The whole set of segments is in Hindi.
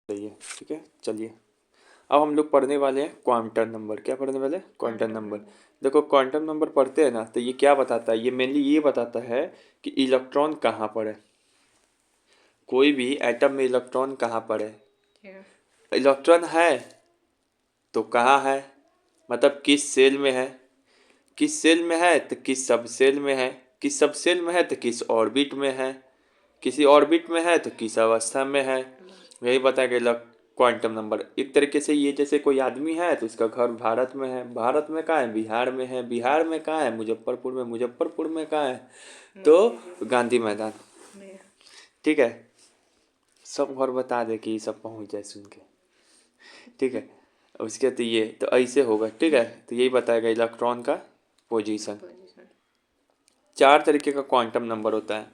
सही है, ठीक है। चलिए अब हम लोग पढ़ने वाले हैं क्वांटम नंबर। क्या पढ़ने वाले हैं? Quantum number. देखो क्वांटम नंबर पढ़ते हैं ना तो ये क्या बताता है? ये मेनली ये बताता है कि इलेक्ट्रॉन कहाँ पर है, कोई भी एटम में इलेक्ट्रॉन कहाँ पर है। इलेक्ट्रॉन है तो कहाँ है, मतलब किस सेल में है, किस सेल में है तो किस सब सेल में है, किस सब सेल में है तो किस ऑर्बिट में है, किसी ऑर्बिट में है तो किस अवस्था में है, यही बताया क्वांटम नंबर। एक तरीके से ये जैसे कोई आदमी है तो उसका घर भारत में है, भारत में कहाँ है? बिहार में है, बिहार में कहाँ है? मुजफ्फरपुर में, मुजफ्फरपुर में कहाँ है? तो गांधी मैदान। ठीक है, सब घर बता दे कि ये सब पहुंच जाए सुन के, ठीक है। उसके तो ये तो ऐसे होगा, ठीक है। तो यही बताएगा इलेक्ट्रॉन का पोजीशन। चार तरीके का क्वांटम नंबर होता है।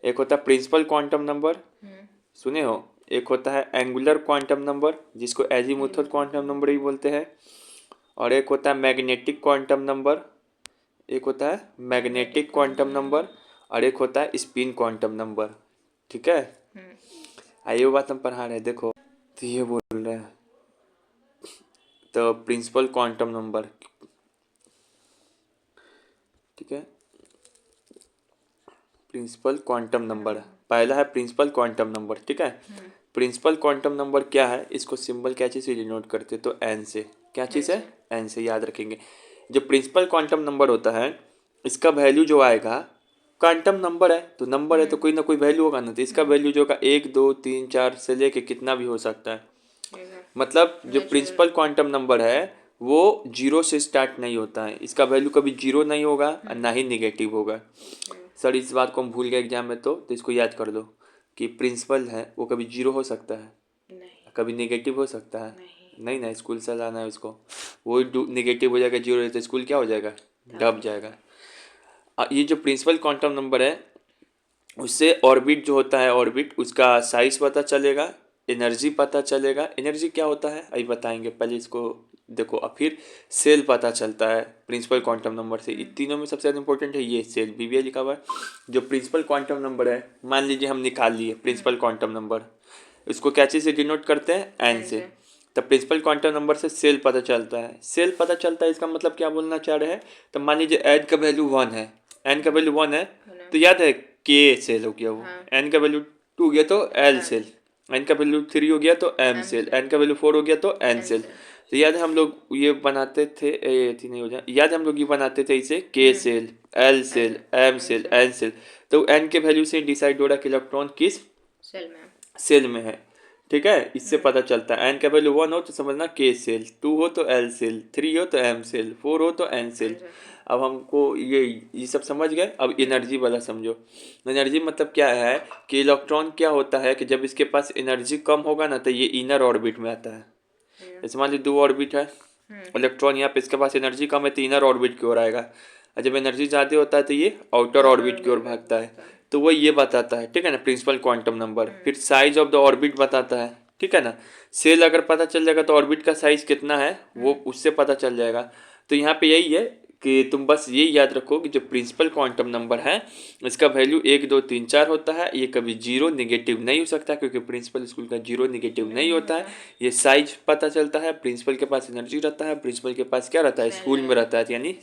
एक होता है प्रिंसिपल क्वांटम नंबर, सुने हो। एक होता है एंगुलर क्वांटम नंबर जिसको एजीमुथल क्वांटम नंबर भी बोलते हैं। और एक होता है मैग्नेटिक क्वांटम नंबर, एक होता है मैग्नेटिक क्वांटम नंबर, और एक होता है स्पिन क्वांटम नंबर, ठीक है। आइए वो बात हम पढ़ा रहे हैं, देखो तो ये बोल रहे हैं तो प्रिंसिपल क्वांटम नंबर, ठीक है। प्रिंसिपल क्वांटम नंबर पहला है प्रिंसिपल क्वांटम नंबर, ठीक है। प्रिंसिपल क्वांटम नंबर क्या है, इसको सिंबल क्या चीज़ से डिनोट करते तो एन से। क्या चीज़ है? एन से, याद रखेंगे। जो प्रिंसिपल क्वांटम नंबर होता है इसका वैल्यू जो आएगा, क्वांटम नंबर है तो नंबर है तो कोई ना कोई वैल्यू होगा ना, तो इसका वैल्यू जो होगा 1 2 3 4 से लेके कितना भी हो सकता है। मतलब जो प्रिंसिपल क्वांटम नंबर है वो जीरो से स्टार्ट नहीं होता है, इसका वैल्यू कभी जीरो नहीं होगा और ना ही निगेटिव होगा। सर इस बात को हम भूल गए एग्जाम में, तो इसको याद कर लो कि प्रिंसिपल है वो कभी जीरो हो सकता है, नहीं। कभी नेगेटिव हो सकता है, नहीं ना। स्कूल से लाना है उसको, वो नेगेटिव हो जाएगा, जीरो तो स्कूल क्या हो जाएगा? दब जाएगा। ये जो प्रिंसिपल क्वांटम नंबर है उससे ऑर्बिट जो होता है, ऑर्बिट उसका साइज पता चलेगा, एनर्जी पता चलेगा। एनर्जी क्या होता है अभी बताएंगे, पहले इसको देखो। अब फिर सेल पता चलता है प्रिंसिपल क्वांटम नंबर से। इन तीनों में सबसे ज़्यादा इंपॉर्टेंट है ये सेल, बीबीए लिखा हुआ है। जो प्रिंसिपल क्वांटम नंबर है, मान लीजिए हम निकाल लिए प्रिंसिपल क्वांटम नंबर, इसको क्या चीज़ से डिनोट करते हैं? एन से। तब प्रिंसिपल क्वांटम नंबर से सेल पता चलता है, सेल पता चलता है, इसका मतलब क्या बोलना चाह रहे हैं? तो मान लीजिए एन का वैल्यू 1 है, एन का वैल्यू 1 है तो याद है के सेल हो गया वो। एन का वैल्यू 2 हो गया तो एल सेल, एन का वैल्यू 3 हो गया तो एम सेल, एन का वैल्यू 4 हो गया तो एन सेल। तो याद है हम लोग ये बनाते थे, थी नहीं हो जाए, याद है हम लोग ये बनाते थे इसे K shell, L shell, M shell, N shell. तो एन के वैल्यू से डिसाइड हो रहा है कि इलेक्ट्रॉन किस सेल में है, ठीक है। इससे पता चलता है एन का वैल्यू 1 हो तो समझना के सेल, 2 हो तो एल सेल, 3 हो तो एम सेल, 4 हो तो एन सेल। अब हमको ये सब समझ गए। अब एनर्जी वाला समझो। एनर्जी मतलब क्या है कि इलेक्ट्रॉन क्या होता है कि जब इसके पास एनर्जी कम होगा ना तो ये इनर ऑर्बिट में आता है। जैसे मान लीजिए 2 ऑर्बिट है, इलेक्ट्रॉन यहाँ पे इसके पास एनर्जी कम है तो इनर ऑर्बिट की ओर आएगा, और जब एनर्जी ज़्यादा होता है तो ये आउटर ऑर्बिट की ओर भागता है। तो वो ये बताता है, ठीक है ना, प्रिंसिपल क्वांटम नंबर। फिर साइज ऑफ द ऑर्बिट बताता है, ठीक है ना। सेल अगर पता चल जाएगा तो ऑर्बिट का साइज कितना है वो उससे पता चल जाएगा। तो यहाँ पे यही है कि तुम बस ये याद रखो कि जो प्रिंसिपल क्वांटम नंबर है इसका वैल्यू 1 2 3 4 होता है, ये कभी जीरो निगेटिव नहीं हो सकता क्योंकि प्रिंसिपल स्कूल का जीरो निगेटिव नहीं होता है। ये साइज पता चलता है, प्रिंसिपल के पास एनर्जी रहता है, प्रिंसिपल के पास क्या रहता है? स्कूल में रहता है, यानी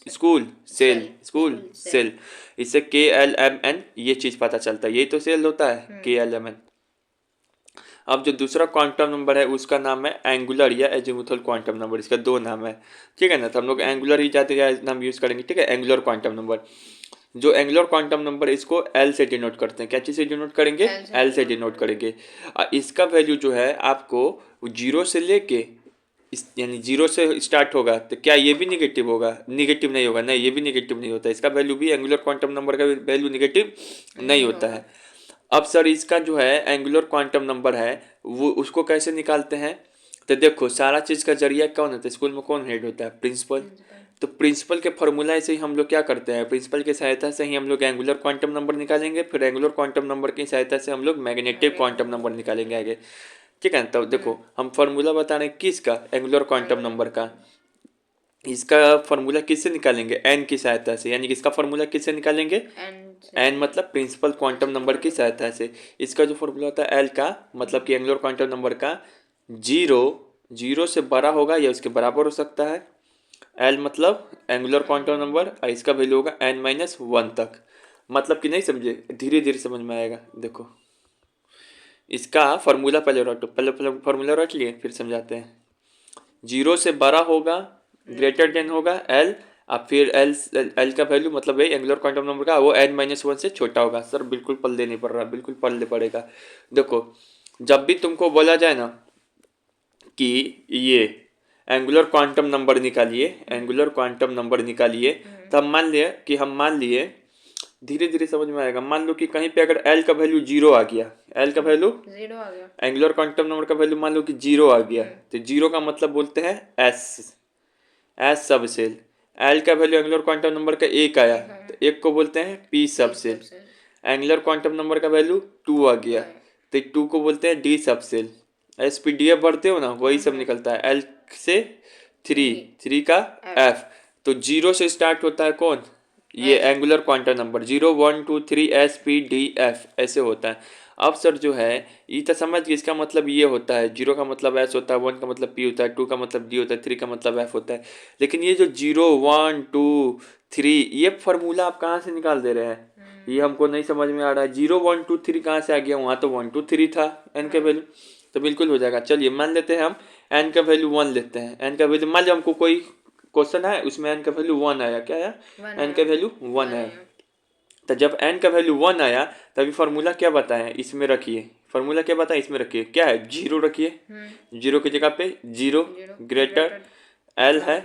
स्कूल सेल, स्कूल सेल। इससे के एल एम एन ये चीज़ पता चलता है, यही तो सेल होता है के एल एम एन। अब जो दूसरा क्वांटम नंबर है उसका नाम है एंगुलर या एजीमुथल क्वांटम नंबर, इसका दो नाम है, ठीक है ना। तो हम लोग एंगुलर ही जाते नाम यूज़ करेंगे, ठीक है। एंगुलर क्वांटम नंबर, जो एंगुलर क्वांटम नंबर इसको एल से डिनोट करते हैं। क्या चीज़ से डिनोट करेंगे? एल से डिनोट करेंगे। इसका वैल्यू जो है आपको जीरो से लेके यानी जीरो से स्टार्ट होगा तो क्या ये भी निगेटिव होगा? निगेटिव नहीं होगा, नहीं ये भी निगेटिव नहीं होता। इसका वैल्यू भी एंगुलर क्वांटम नंबर का वैल्यू निगेटिव नहीं होता है। अब सर इसका जो है एंगुलर क्वांटम नंबर है वो उसको कैसे निकालते हैं? तो देखो सारा चीज़ का जरिया कौन होता है? स्कूल में कौन हेड होता है? प्रिंसिपल। तो प्रिंसिपल के फॉर्मूला से ही हम लोग क्या करते हैं? प्रिंसिपल की सहायता से ही हम लोग एंगुलर क्वांटम नंबर निकालेंगे, फिर एंगुलर क्वांटम नंबर की सहायता से हम लोग मैग्नेटिक क्वांटम नंबर निकालेंगे आगे, ठीक है। तो देखो हम फॉर्मूला बता रहे हैं किसका? एंगुलर क्वांटम नंबर का। इसका फॉर्मूला किससे निकालेंगे? एन की सहायता से, यानी कि इसका फॉर्मूला किससे निकालेंगे? एन मतलब प्रिंसिपल क्वांटम नंबर की सहायता से। इसका जो फॉर्मूला होता है एल का मतलब कि एंगुलर क्वांटम नंबर का जीरो से बड़ा होगा या उसके बराबर हो सकता है। एल मतलब एंगुलर क्वांटम नंबर और इसका वैल्यू होगा n-1 तक। मतलब कि नहीं समझे, धीरे धीरे समझ में आएगा। देखो इसका फॉर्मूला पहले रटो, पहले फॉर्मूला रट लिए फिर समझाते हैं। जीरो से बड़ा होगा, ग्रेटर देन होगा एल, अब फिर एल का वैल्यू मतलब है एंगुलर क्वांटम नंबर का, वो n-1 से छोटा होगा। सर बिल्कुल पढ़ने नहीं पड़ रहा, बिल्कुल पढ़ने पड़ेगा। देखो जब भी तुमको बोला जाए ना कि ये एंगुलर क्वांटम नंबर निकालिए, एंगुलर क्वांटम नंबर निकालिए, तब मान लिए धीरे धीरे समझ में आएगा। मान लो कि कहीं पे अगर एल का वैल्यू जीरो आ गया, एल का वैल्यू जीरो आ गया, एंगुलर क्वांटम नंबर का वैल्यू मान लो कि जीरो आ गया, तो जीरो का मतलब बोलते हैं एस सब सेल। एल का वैल्यू एंगुलर क्वांटम नंबर का एक आया तो एक को बोलते हैं p subshell. Angular quantum number का वैल्यू टू आ गया तो टू को बोलते हैं d subshell. S p d f बढ़ते हो ना, वही सब निकलता है। एल से थ्री का एफ, तो जीरो से स्टार्ट होता है कौन, ये angular quantum number. 0 1 2 3 S p d F ऐसे होता है। अब सर जो है ये तो समझ गए, इसका मतलब ये होता है, जीरो का मतलब एस होता है, वन का मतलब पी होता है, टू का मतलब डी होता है, थ्री का मतलब एफ होता है। लेकिन ये जो 0 1 2 3 ये फार्मूला आप कहाँ से निकाल दे रहे हैं, ये हमको नहीं समझ में आ रहा है। 0 1 2 3 कहाँ से आ गया, वहाँ तो 1 2 3 था एन का वैल्यू, तो बिल्कुल हो जाएगा। चलिए मान लेते हैं हम एन का वैल्यू 1 लेते हैं। एन का वैल्यू मान लो हमको कोई क्वेश्चन है उसमें एन का वैल्यू 1 आया, क्या आया, एन का वैल्यू 1 आया। तो जब एन का वैल्यू 1 आया तभी फार्मूला क्या बताया, इसमें रखिए। फार्मूला क्या बताया, इसमें रखिए, क्या है, जीरो रखिए। जीरो की जगह पे जीरो, ग्रेटर एल है।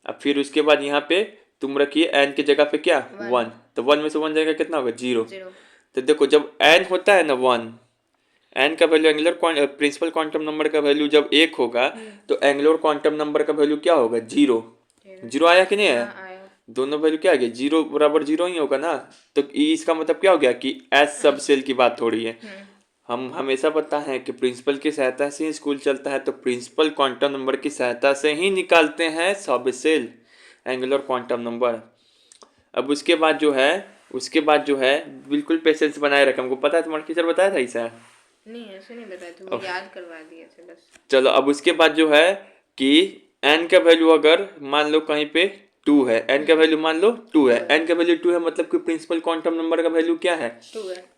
अब फिर उसके बाद यहाँ पे तुम रखिए एन की जगह पे क्या, 1, तो 1 में से 1 जाएगा कितना होगा, जीरो। तो देखो जब एन होता है ना 1, एन का value angular principal quantum number का वैल्यू जब एक होगा तो एंगुलर क्वांटम नंबर का वैल्यू क्या होगा, जीरो। जीरो आया कि नहीं आया, दोनों वैल्यू क्या आ गया, जीरो बराबर जीरो ही होगा ना। तो इसका मतलब क्या हो गया कि एस सब सेल की बात हो रही है। हम हमेशा पता है कि प्रिंसिपल की सहायता से ही स्कूल चलता है, तो प्रिंसिपल क्वांटम नंबर की सहायता से ही निकालते हैं सब सेल एंगुलर क्वांटम नंबर। अब उसके बाद जो है बिल्कुल पेशेंस बनाए रखें। हमको पता है, तुम्हारा टीचर बताया था ऐसा, नहीं ऐसे नहीं बताया था, वो याद करवा दिए थे बस। चलो अब उसके बाद जो है कि n का वैल्यू अगर मान लो कहीं पे 2 है, n का वैल्यू मान लो 2 है, n का वैल्यू 2 है मतलब कि प्रिंसिपल क्वांटम नंबर का वैल्यू क्या है,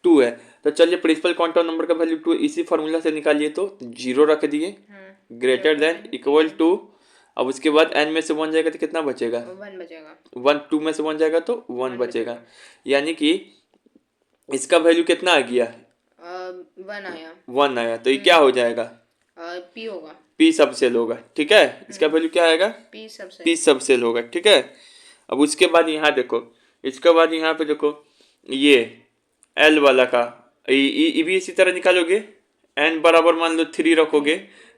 2 है। तो चलिए प्रिंसिपल क्वांटम नंबर का वैल्यू 2 इसी फार्मूला से निकालिए, तो जीरो रख दिए, ग्रेटर देन इक्वल टू। अब उसके बाद n में से 1 जाएगा तो कितना बचेगा, 1 बचेगा। 1, 2 में से 1 जाएगा तो 1 बचेगा। यानी कि इसका वैल्यू कितना आ गया, 1 आया, 1 आया, तो ये क्या हो जाएगा, पी होगा, पी सब सेल होगा। ठीक है, इसका वैल्यू क्या आएगा, पी सबसे, पी सब सेल होगा। ठीक है, अब उसके बाद यहाँ देखो, इसके बाद यहाँ पे देखो ये एल वाला का ये भी इसी तरह निकालोगे। एन बराबर मान लो 3 रखोगे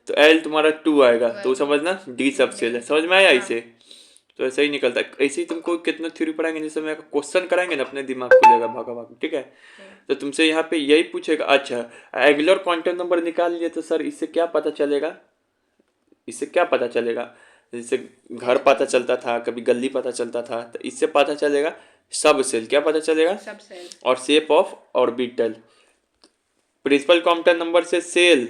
तो एल तुम्हारा 2 आएगा, तो समझना डी सब सेल है। समझ में आया इसे, तो ऐसा ही निकलता है। ऐसे ही तुमको कितना थ्योरी पढ़ाएंगे, जैसे मैं क्वेश्चन कराएंगे ना अपने दिमाग खुलेगा भागा भाग। ठीक है, तो तुमसे यहाँ पे यही पूछेगा, अच्छा एंगुलर क्वांटम नंबर निकाल लिए तो सर इससे क्या पता चलेगा, इससे क्या पता चलेगा, जैसे घर पता चलता था, कभी गली पता चलता था, तो इससे पता चलेगा सब सेल, क्या पता चलेगा, सब सेल और shape of orbital. Principal quantum number से सेल,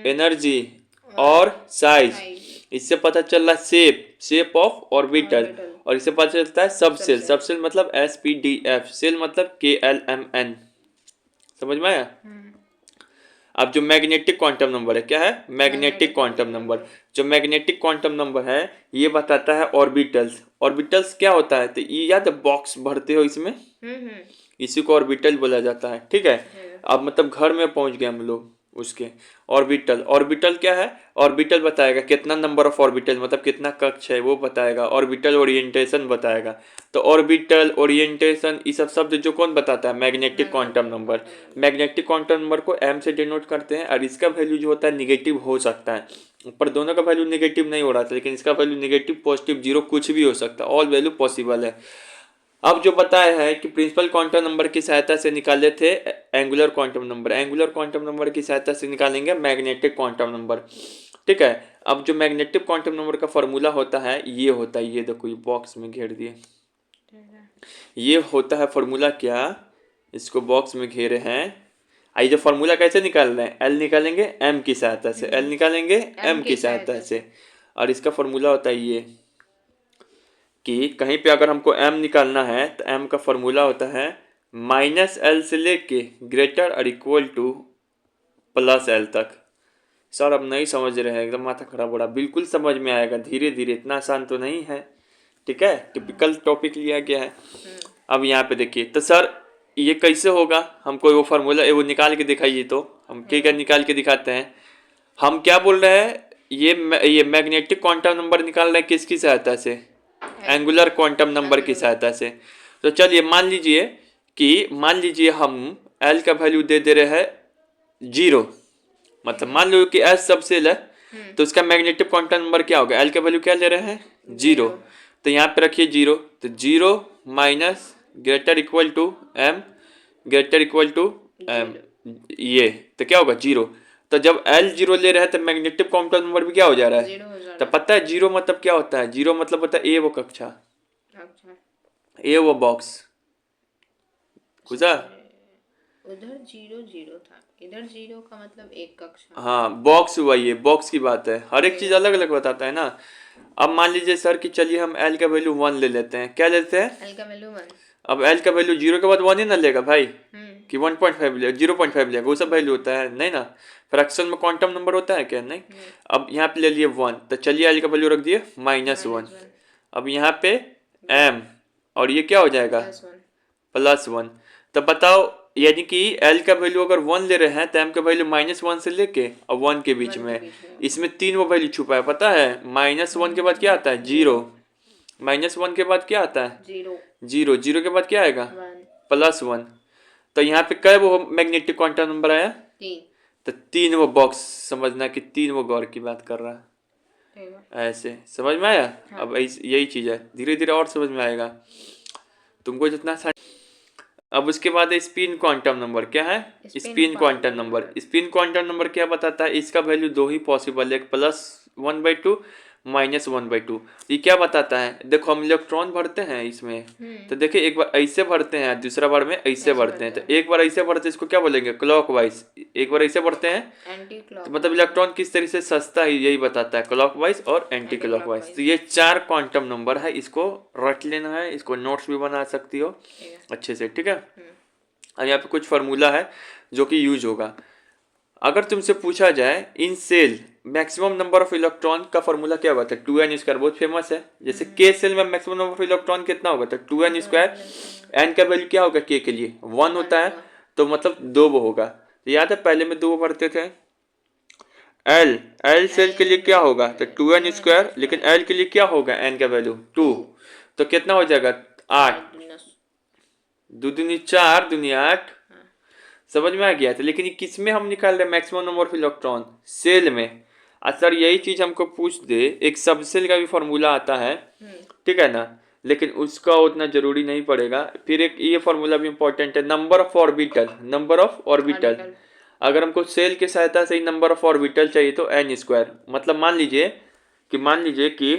एनर्जी और साइज, इससे पता चल रहा शेप ऑफ ऑर्बिटल, और इससे पता चलता है सब सेल। सब सेल मतलब s p d f, shell मतलब के एल एम एन। समझ में आया। अब जो मैग्नेटिक क्वांटम नंबर है, क्या है, मैग्नेटिक क्वांटम नंबर। जो मैग्नेटिक क्वांटम नंबर है ये बताता है ऑर्बिटल्स। ऑर्बिटल्स क्या होता है, तो ये याद बॉक्स भरते हो इसमें, इसी को ऑर्बिटल बोला जाता है। ठीक है, अब मतलब घर में पहुंच गए हम लोग उसके। ऑर्बिटल, ऑर्बिटल क्या है, ऑर्बिटल बताएगा कितना नंबर ऑफ ऑर्बिटल मतलब कितना कक्ष है वो बताएगा। ऑर्बिटल ओरिएंटेशन बताएगा। तो ऑर्बिटल ओरिएंटेशन ये सब शब्द जो कौन बताता है, magnetic quantum number. Magnetic quantum number को एम से डिनोट करते हैं, और इसका वैल्यू जो होता है निगेटिव हो सकता है। ऊपर दोनों का वैल्यू निगेटिव नहीं हो रहा था, लेकिन इसका वैल्यू निगेटिव पॉजिटिव जीरो कुछ भी हो सकता है, ऑल वैल्यू पॉसिबल है। अब जो बताया है कि प्रिंसिपल क्वांटम नंबर की सहायता से निकाले थे angular quantum number, angular quantum number की सहायता से निकालेंगे मैग्नेटिक क्वांटम नंबर। ठीक है, अब जो मैग्नेटिक क्वांटम नंबर का फॉर्मूला होता है ये होता है, ये देखो ये बॉक्स में घेर दिए, ये होता है फॉर्मूला क्या, इसको बॉक्स में घेरे हैं। आइए जो फॉर्मूला कैसे निकाल रहे हैं, एल निकालेंगे एम की सहायता से, एल निकालेंगे एम की सहायता से। और इसका फॉर्मूला होता है ये कि कहीं पे अगर हमको एम निकालना है तो एम का फॉर्मूला होता है माइनस एल से लेके ग्रेटर और इक्वल टू प्लस एल तक। सर अब नहीं समझ रहे हैं, एकदम माथा खराब हो रहा, बिल्कुल समझ में आएगा धीरे धीरे, इतना आसान तो नहीं है। ठीक है, टिपिकल टॉपिक लिया गया है। अब यहाँ पे देखिए तो सर ये कैसे होगा, हमको वो फार्मूला वो निकाल के दिखाइए। तो हम ठीक है निकाल के दिखाते हैं। हम क्या बोल रहे हैं, ये मैग्नेटिक क्वांटम नंबर निकाल रहे हैं किसकी सहायता से, एंगुलर क्वांटम नंबर की सहायता से। तो चलिए मान लीजिए हम एल का वैल्यू दे दे रहे हैं 0, मतलब मान लो कि एस सब सेल है तो उसका मैग्नेटिक क्वांटम नंबर क्या होगा, एल का वैल्यू क्या ले रहे हैं 0। तो यहाँ पे रखिए 0, तो 0 minus greater equal to m, greater equal to m, ये तो क्या होगा 0। तो जब एल 0 ले रहा है तो मैग्नेटिक क्वांटम नंबर भी क्या हो जा रहा है। तो पता है 0 मतलब क्या होता है, 0 मतलब होता है ए वो कक्षा, ए वो बॉक्स। खुजा उधर 0 था, इधर 0 का मतलब एक कक्षा। हाँ बॉक्स हुआ, ये बॉक्स की बात है, हर एक चीज अलग अलग बताता है ना। अब मान लीजिए सर कि चलिए हम एल का वैल्यू 1 ले लेते हैं, क्या लेते हैं एल का वैल्यू 1। अब एल का वैल्यू 0 के बाद 1 ही ना लेगा भाई, कि 1.5 लेगा 0.5 लेगा, वो सब वैल्यू होता है नहीं ना, फ्रैक्शन में क्वांटम नंबर होता है क्या, नहीं। अब यहाँ पे ले लिए 1, तो चलिए एल का वैल्यू रख दिए -1। अब यहाँ पे एम और ये क्या हो जाएगा +1। तो बताओ यानी कि एल का वैल्यू अगर 1 ले रहे हैं तो एम का वैल्यू -1 से लेके और 1 के बीच में, इसमें 3 वो वैल्यू छुपा है पता है। -1 के बाद क्या आता है 0, -1 के बाद क्या आता है 0, 0 के बाद क्या आएगा +1। तो यहाँ पे कई वो मैग्नेटिक क्वांटम नंबर आया 3। तो 3 वो बॉक्स, समझना कि 3 वो गौर की बात कर रहा है। ऐसे समझ में आया। अब यही चीज है, धीरे धीरे और समझ में आएगा तुमको जितना। अब उसके बाद स्पिन क्वांटम नंबर क्या है, spin quantum number. Spin quantum number क्या बताता है, इसका वैल्यू 2 ही पॉसिबल है, +1/2 -1/2। ये क्या बताता है, देखो हम इलेक्ट्रॉन भरते हैं इसमें, तो देखिए एक बार ऐसे भरते हैं दूसरा बार में ऐसे भरते हैं। तो एक बार ऐसे भरते हैं इसको क्या बोलेंगे क्लॉकवाइज, एक बार ऐसे भरते हैं तो मतलब इलेक्ट्रॉन किस तरीके से सस्ता है यही बताता है, क्लॉकवाइज और एंटी क्लॉकवाइज। तो ये 4 क्वांटम नंबर है, इसको रट लेना है, इसको नोट्स भी बना सकती हो अच्छे से, ठीक है। और यहाँ पे कुछ फार्मूला है जो कि यूज होगा। अगर तुमसे पूछा जाए in shell maximum number of electron का फार्मूला क्या होता है, 2n², बहुत फेमस है। जैसे के सेल में मैक्सिमम नंबर ऑफ इलेक्ट्रॉन कितना होगा, तो 2n²। एन का वैल्यू क्या होगा के के लिए 1 होता है, तो मतलब 2 वो होगा। तो याद है पहले में 2 भरते थे। एल सेल के लिए क्या होगा, तो 2n², लेकिन एल के लिए क्या होगा एन का वैल्यू 2, तो कितना हो जाएगा 8, 2 दूनी 4, दूनी 8। समझ में आ गया था। लेकिन ये किस में हम निकाल रहे हैं maximum number of electron, shell में। सर यही चीज हमको पूछ दे, एक सबसेल का भी फार्मूला आता है, ठीक है ना, लेकिन उसका उतना जरूरी नहीं पड़ेगा। फिर एक ये फार्मूला भी इंपॉर्टेंट है, number of orbital, number of orbital. अगर हमको सेल की सहायता से ही नंबर ऑफ ऑर्बिटल चाहिए तो n², मतलब मान लीजिए कि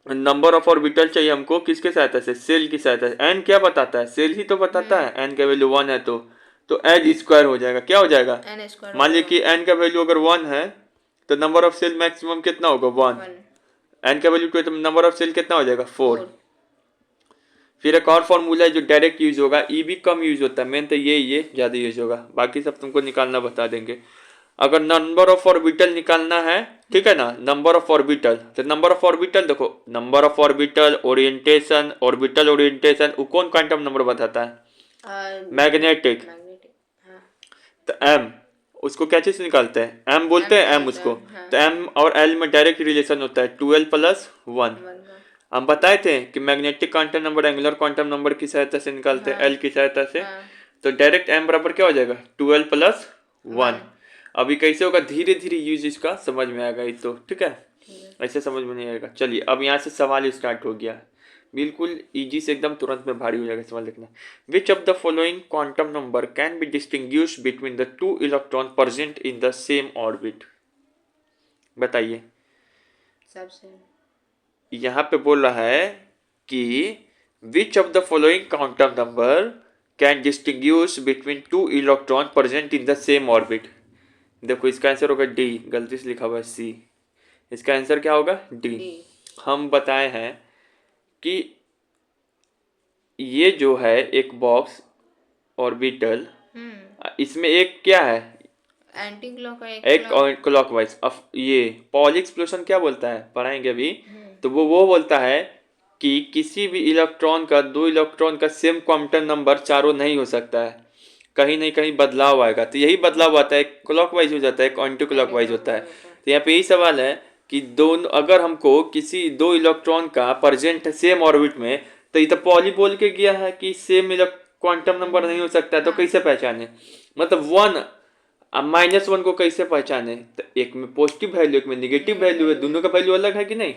नंबर ऑफ ऑर्बिटल चाहिए हमको किसके सहायता से, सेल की सहायता से। एन क्या बताता है, सेल ही तो बताता है, एन का वैल्यू 1 है तो n² हो जाएगा, क्या हो जाएगा मान लीजिए कि n का वैल्यू अगर 1 है तो नंबर ऑफ सेल मैक्सिमम कितना होगा 1, n का वैल्यू 2 तो नंबर ऑफ सेल कितना हो जाएगा 4। फिर एक और फॉर्मूला है जो डायरेक्ट यूज होगा, ई भी कम यूज होता है, मेन तो ये ज़्यादा यूज होगा, बाकी सब तुमको निकालना बता देंगे। अगर नंबर ऑफ ऑर्बिटल निकालना है, ठीक है ना, नंबर ऑफ ऑर्बिटल, तो नंबर ऑफ ऑर्बिटल देखो, number of orbital, orientation, orbital orientation, वो कौन क्वांटम नंबर बताता है, मैग्नेटिक। तो एम उसको क्या चीज निकालते हैं, एम बोलते हैं एम उसको। तो एम और एल में डायरेक्ट रिलेशन होता है 12+1। हम बताए थे कि magnetic quantum number angular quantum number की सहायता से निकालते हैं, एल की सहायता से। तो डायरेक्ट एम बराबर क्या हो जाएगा 12+1। अभी कैसे होगा, धीरे धीरे यूज इसका समझ में आएगा ये तो, ठीक है, ऐसे समझ में नहीं आएगा। चलिए अब यहाँ से सवाल स्टार्ट हो गया, बिल्कुल इजी से एकदम तुरंत में भारी हो जाएगा सवाल लिखना। Which of the following quantum number can be distinguish between the 2 electron present in the same orbit, बताइए। सबसे यहाँ पे बोल रहा है कि which of the following quantum number can distinguish between two electron present in the same orbit. देखो इसका आंसर होगा डी, गलती से लिखा हुआ है सी। इसका आंसर क्या होगा? डी। हम बताए हैं कि ये जो है एक बॉक्स ऑर्बिटल, इसमें एक क्या है? एंटी क्लॉक एक क्लॉकवाइज। अब ये पॉल एक्सप्लोशन क्या बोलता है, पढ़ाएंगे अभी, तो वो बोलता है कि किसी भी इलेक्ट्रॉन का, दो इलेक्ट्रॉन का सेम क्वांटम नंबर चारों नहीं हो सकता है, कहीं नहीं कहीं बदलाव आएगा। तो यही बदलाव आता है, क्लॉकवाइज हो जाता है, एक एंटी क्लॉकवाइज होता है। तो यहाँ पे यही सवाल है कि दोनों, अगर हमको किसी दो इलेक्ट्रॉन का प्रेजेंट सेम ऑर्बिट में, तो ये तो पॉली बोल के गया है कि सेम क्वांटम नंबर नहीं हो सकता है, तो कैसे पहचाने? मतलब वन अब -1 को कैसे पहचाने? तो एक में पॉजिटिव वैल्यू, एक में निगेटिव वैल्यू है, दोनों का वैल्यू अलग है कि नहीं?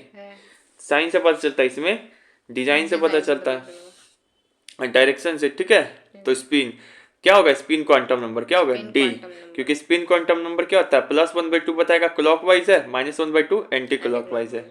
साइन से पता चलता है, इसमें डिजाइन से पता चलता है, डायरेक्शन से। ठीक है, तो स्पिन क्या होगा? स्पिन क्वांटम नंबर क्या होगा? डी, क्योंकि स्पिन क्वांटम नंबर क्या होता है? +1/2 बताएगा क्लॉकवाइज है, -1/2 एंटी क्लॉकवाइज है।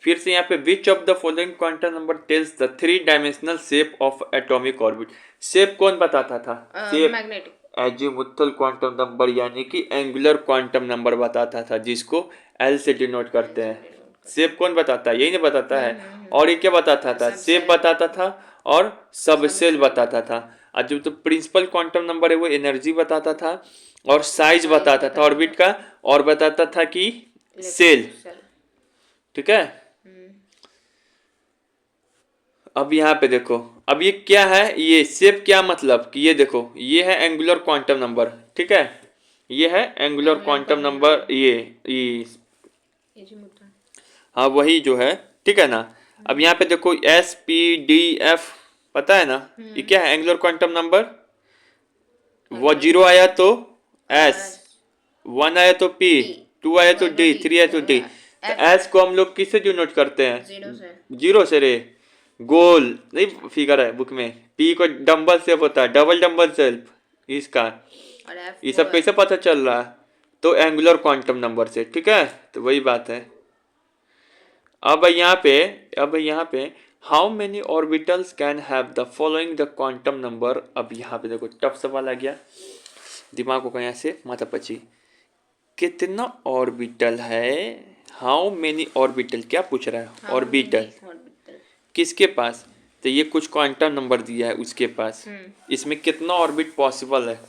फिर से यहाँ पे which of the following quantum number tells the 3 dimensional shape of atomic orbit. Shape कौन बताता था? Shape magnetic azimuthal quantum number यानी कि एंगुलर क्वांटम नंबर बताता था, जिसको एल से डिनोट करते हैं। शेप कौन बताता है? यही नहीं बताता है। और ये क्या बताता था? शेप बताता था और सब सेल बताता था। और जो तो प्रिंसिपल क्वांटम नंबर है वो एनर्जी बताता था और साइज बताता था ऑर्बिट का, और बताता था कि सेल। ठीक है, अब यहाँ पे देखो, अब ये क्या है? ये शेप क्या मतलब कि ये देखो, ये है एंगुलर क्वांटम नंबर। ठीक है, ये है एंगुलर क्वांटम नंबर, ये हाँ वही जो है। ठीक है ना। अब यहाँ पे देखो S, P, D, F पता है ना, ये क्या है? Angular quantum number. वो 0 आया तो S, 1 आया तो P, 2 आया तो D, 3 आया तो D। तो S को हम लोग किससे डिनोट करते हैं? 0 से रे, गोल नहीं फिगर है बुक में। P को डंबल शेप होता है, डबल डंबल शेप इसका। ये सब कैसे पता चल रहा है? तो एंगुलर क्वांटम नंबर से। ठीक है, तो वही बात है। अब यहाँ पे how many orbitals can have the following the quantum number. अब यहाँ पे देखो टफ सवाल आ गया, दिमाग को कहीं से माथा पची। कितना ऑर्बिटल है? हाउ मेनी ऑर्बिटल क्या पूछ रहा है? ऑर्बिटल किसके पास? तो ये कुछ क्वांटम नंबर दिया है उसके पास, इसमें कितना ऑर्बिट पॉसिबल है।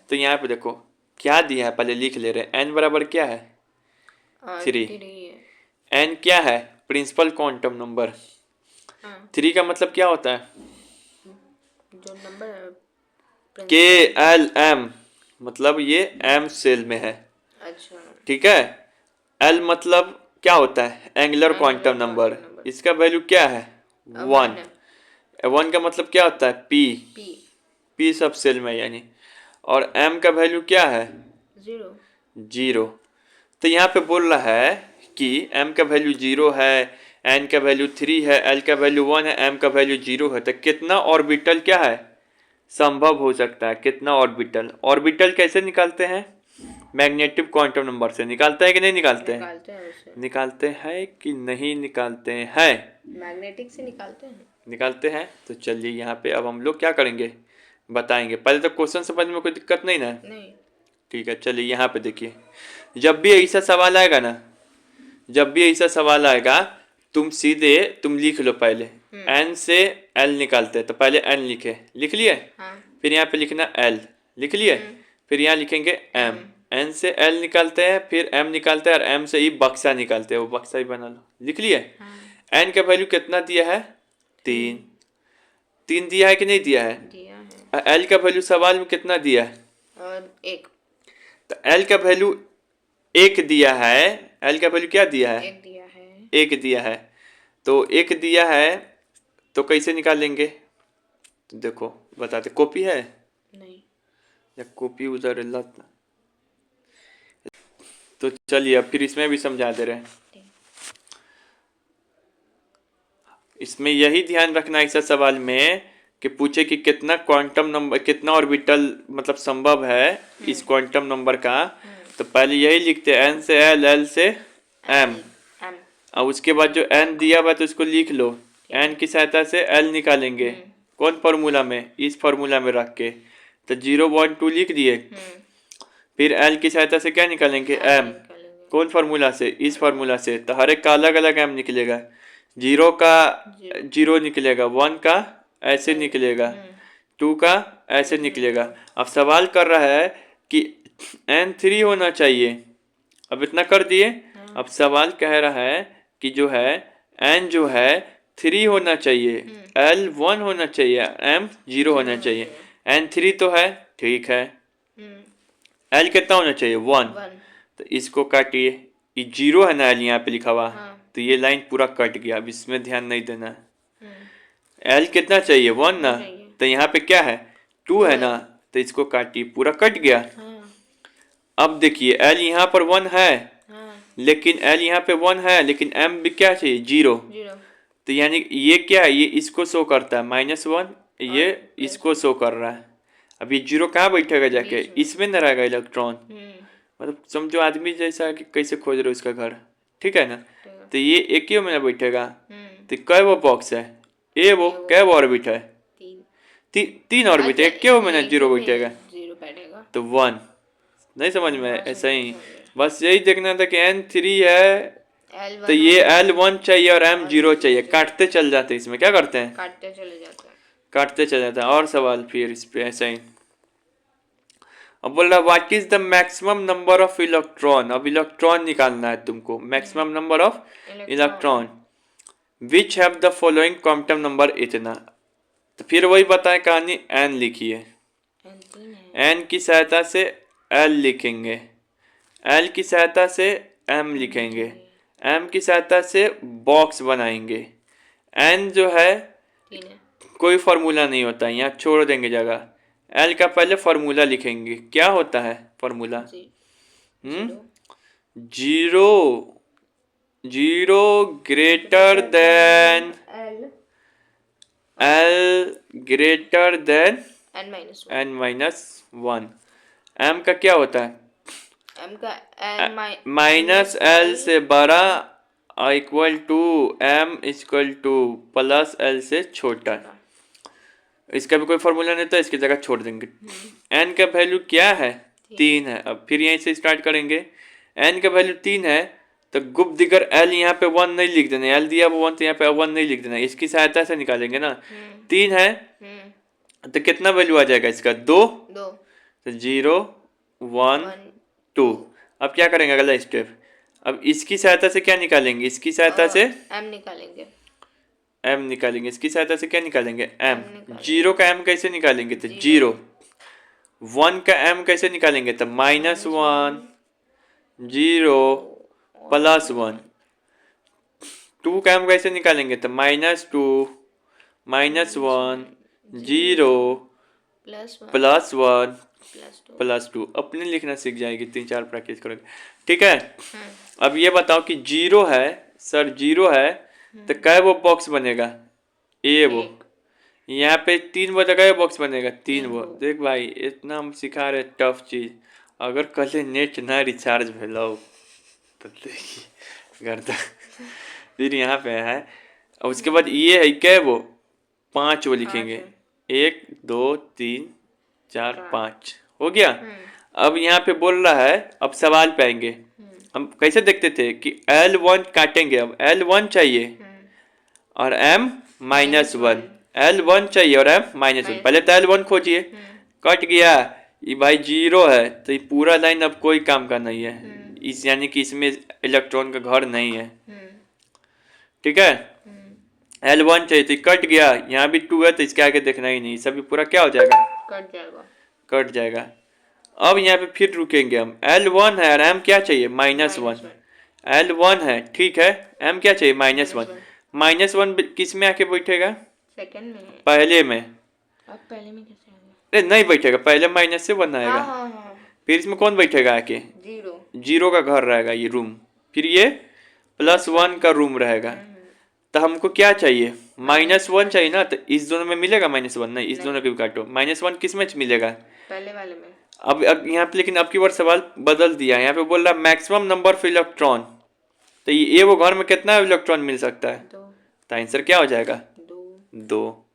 तो यहाँ पे देखो क्या दिया है, पहले लिख ले रहे हैं। एन बराबर क्या है? 3। एन क्या है? Principal quantum number. 3 का मतलब क्या होता है? जो नंबर KLM, मतलब ये M सेल में है। अच्छा। ठीक है, L मतलब क्या होता है? Angular quantum number. इसका वैल्यू क्या है? 1। 1 का मतलब क्या होता है? P सब सेल में यानी। और M का वैल्यू क्या है? 0। तो यहाँ पे बोल रहा है कि M का वैल्यू 0 है, N का वैल्यू 3 है, L का वैल्यू 1 है, M का वैल्यू 0 है। तो कितना ऑर्बिटल क्या है? संभव हो सकता है। कितना ऑर्बिटल? ऑर्बिटल कैसे निकालते हैं? मैग्नेटिक क्वांटम नंबर से। निकालते हैं कि नहीं निकालते हैं? निकालते हैं कि नहीं निकालते हैं? मैग्नेटिक से निकालते हैं। तो चलिए यहाँ पे अब हम लोग क्या करेंगे बताएंगे। पहले तो क्वेश्चन समझ में कोई दिक्कत नहीं ना? नहीं। ठीक है, चलिए यहाँ पे देखिए, जब भी ऐसा सवाल आएगा ना, जब भी ऐसा सवाल आएगा तुम सीधे लिख लो पहले। N से L निकालते हैं, तो पहले N लिख लिए। फिर यहाँ पे लिखना L, लिख लिए। फिर यहाँ लिखेंगे M। N से L निकालते हैं, फिर M निकालते हैं, और M से ही बक्सा निकालते हैं। वो बक्सा ही बना लो, लिख लिए। N का वैल्यू कितना दिया है? 3 दिया है कि नहीं दिया है? L का वैल्यू सवाल में कितना दिया है? 1। तो L का वैल्यू 1 दिया है। L का वैल्यू क्या दिया है? 1 दिया है। तो 1 दिया है तो कैसे निकालेंगे? तो देखो बताते, कॉपी है नहीं या कॉपी उधर लत। तो चलिए अब फिर इसमें भी समझा दे रहे हैं। इसमें यही ध्यान रखना है ऐसा सवाल में कि पूछे कि कितना क्वांटम नंबर, कितना ऑर्बिटल मतलब संभव है इस क्वांटम नंबर का। तो पहले यही लिखते हैं, N से L, L से M, और उसके बाद जो N दिया हुआ तो उसको लिख लो। N की सहायता से L निकालेंगे, कौन फार्मूला में, इस फार्मूला में रख के, तो 0.2 लिख दिए। फिर एल की सहायता से क्या निकालेंगे, एम। निकालेंगे कौन फार्मूला से, इस फार्मूला से, तो हर एक का अलग अलग एम निकलेगा। 0 का 0 निकलेगा, 1 का ऐसे निकलेगा, 2 का ऐसे निकलेगा। अब सवाल कर रहा है कि n3 होना चाहिए। अब इतना कर दिए। अब सवाल कह रहा है कि जो है n जो है 3 होना चाहिए, l 1 होना चाहिए, m 0 होना चाहिए। n 3 तो है, ठीक है। l कितना होना चाहिए, 1। तो इसको काटिए, ये 0 है ना l यहाँ पे लिखा हुआ, तो ये लाइन पूरा कट गया। अब इसमें ध्यान नहीं देना। l कितना चाहिए, 1 ना, तो यहाँ पे क्या है, 2 है ना, तो इसको काटिए, पूरा कट गया। अब देखिए l यहाँ पर 1 है, लेकिन l यहाँ पे 1 है, लेकिन m भी क्या चाहिए, 0। तो यानी ये क्या है, ये इसको शो करता है, -1, ये इसको शो कर रहा है। अब ये 0 कहाँ बैठेगा जाके, इसमें न रहेगा इलेक्ट्रॉन। मतलब समझो आदमी जैसा कि कैसे खोज रहे हो इसका घर, ठीक है ना। तो ये एक ही में बैठेगा। तो कै वो बॉक्स है, ए वो कै वो ऑर्बिट है, 3 ऑर्बिट है, एक में 0 बैठेगा, तो 1। नहीं समझ में, ऐसा ही बस यही देखना था कि n3 है, तो ये l1 चाहिए और m 0 चाहिए। काटते चल जाते, इसमें क्या करते हैं, काटते चले जाते हैं। और सवाल फिर इस पे ऐसा ही। अब बोल रहा what is the maximum number of electron. अब इलेक्ट्रॉन निकालना है तुमको, maximum number of electron which have the following quantum number इतना। तो फिर वही बताए कहानी, n लिखिए, n की सहायता से l लिखेंगे, l की सहायता से m लिखेंगे, m की सहायता से बॉक्स बनाएंगे। n जो है कोई फार्मूला नहीं होता, यहाँ छोड़ देंगे जगह। l का पहले फार्मूला लिखेंगे, क्या होता है formula, 0 greater than l greater than n-1। m का क्या होता है, m का -l से बड़ा equal to m equal to plus l से छोटा। इसका भी कोई फार्मूला नहीं था, इसकी जगह छोड़ देंगे। n का वैल्यू क्या है, 3 है। अब फिर यहीं से स्टार्ट करेंगे, n का वैल्यू 3 है, तो गुप्त दिगर l यहाँ पे 1 नहीं लिख देना, l दिया 1 तो यहाँ पे 1 नहीं लिख देना, इसकी सहायता से निकालेंगे ना। 3 है तो कितना वैल्यू आ जाएगा इसका, 2। तो 0 1 2। अब क्या करेंगे अगला स्टेप, अब इसकी सहायता से क्या निकालेंगे, इसकी सहायता से m निकालेंगे, इसकी सहायता से क्या निकालेंगे, m। 0 का m कैसे निकालेंगे, तो 0। 1 का m कैसे निकालेंगे, तो -1 0 +1। 2 का m कैसे निकालेंगे, तो -2 -1 0 +1 +2। अपने लिखना सीख जाएगी, 3-4 प्रैक्टिस करोगे, ठीक है। अब ये बताओ कि 0 है सर, 0 है तो कै वो बॉक्स बनेगा, ए वो, यहाँ पे 3 वो जगह बॉक्स बनेगा, 3 वो। देख भाई इतना हम सिखा रहे टफ चीज, अगर कल नेट ना रिचार्ज भेलो तो देखिए करता। फिर यहाँ पे है, और उसके बाद ये है क्या, वो 5 वो लिखेंगे, 1 2 3 4 5 हो गया। अब यहाँ पे बोल रहा है, अब सवाल पे आएंगे। हम कैसे देखते थे कि L1 काटेंगे, अब L1 चाहिए और M -1, L1 चाहिए और M -1। पहले तो L1 खोजिए, कट गया, ये भाई 0 है, तो ये पूरा लाइन अब कोई काम का नहीं है, इस यानी कि इसमें इलेक्ट्रॉन का घर नहीं है, ठीक है। L1 चाहिए तो कट गया, यहाँ भी 2 है तो इसके आगे देखना ही नहीं, सभी पूरा क्या हो जाएगा, कट जाएगा। अब यहाँ पे फिर रुकेंगे हम, L1 है और M क्या चाहिए, -1। L1 है, ठीक है, M क्या चाहिए, -1। -1 किस में आके बैठेगा, सेकंड में, पहले में। अब पहले में कैसे आएगा, अरे नहीं बैठेगा, पहले माइनस से 1 आएगा। फिर इसमें कौन बैठेगा आके, 0 का घर रहेगा, ये रूम। फिर ये +1 का रूम रहेगा। तो हमको क्या चाहिए, -1 चाहिए ना, तो इस दोनों में मिलेगा -1, नहीं इस दोनों के भी काटो। -1 किस में मिलेगा, पहले वाले में। अब यहाँ पे लेकिन अब की बार सवाल बदल दिया, यहाँ पे बोल रहा मैक्सिमम नंबर ऑफ इलेक्ट्रॉन, तो ये वो घर में कितना इलेक्ट्रॉन मिल सकता है, तो आंसर क्या हो जाएगा, 2।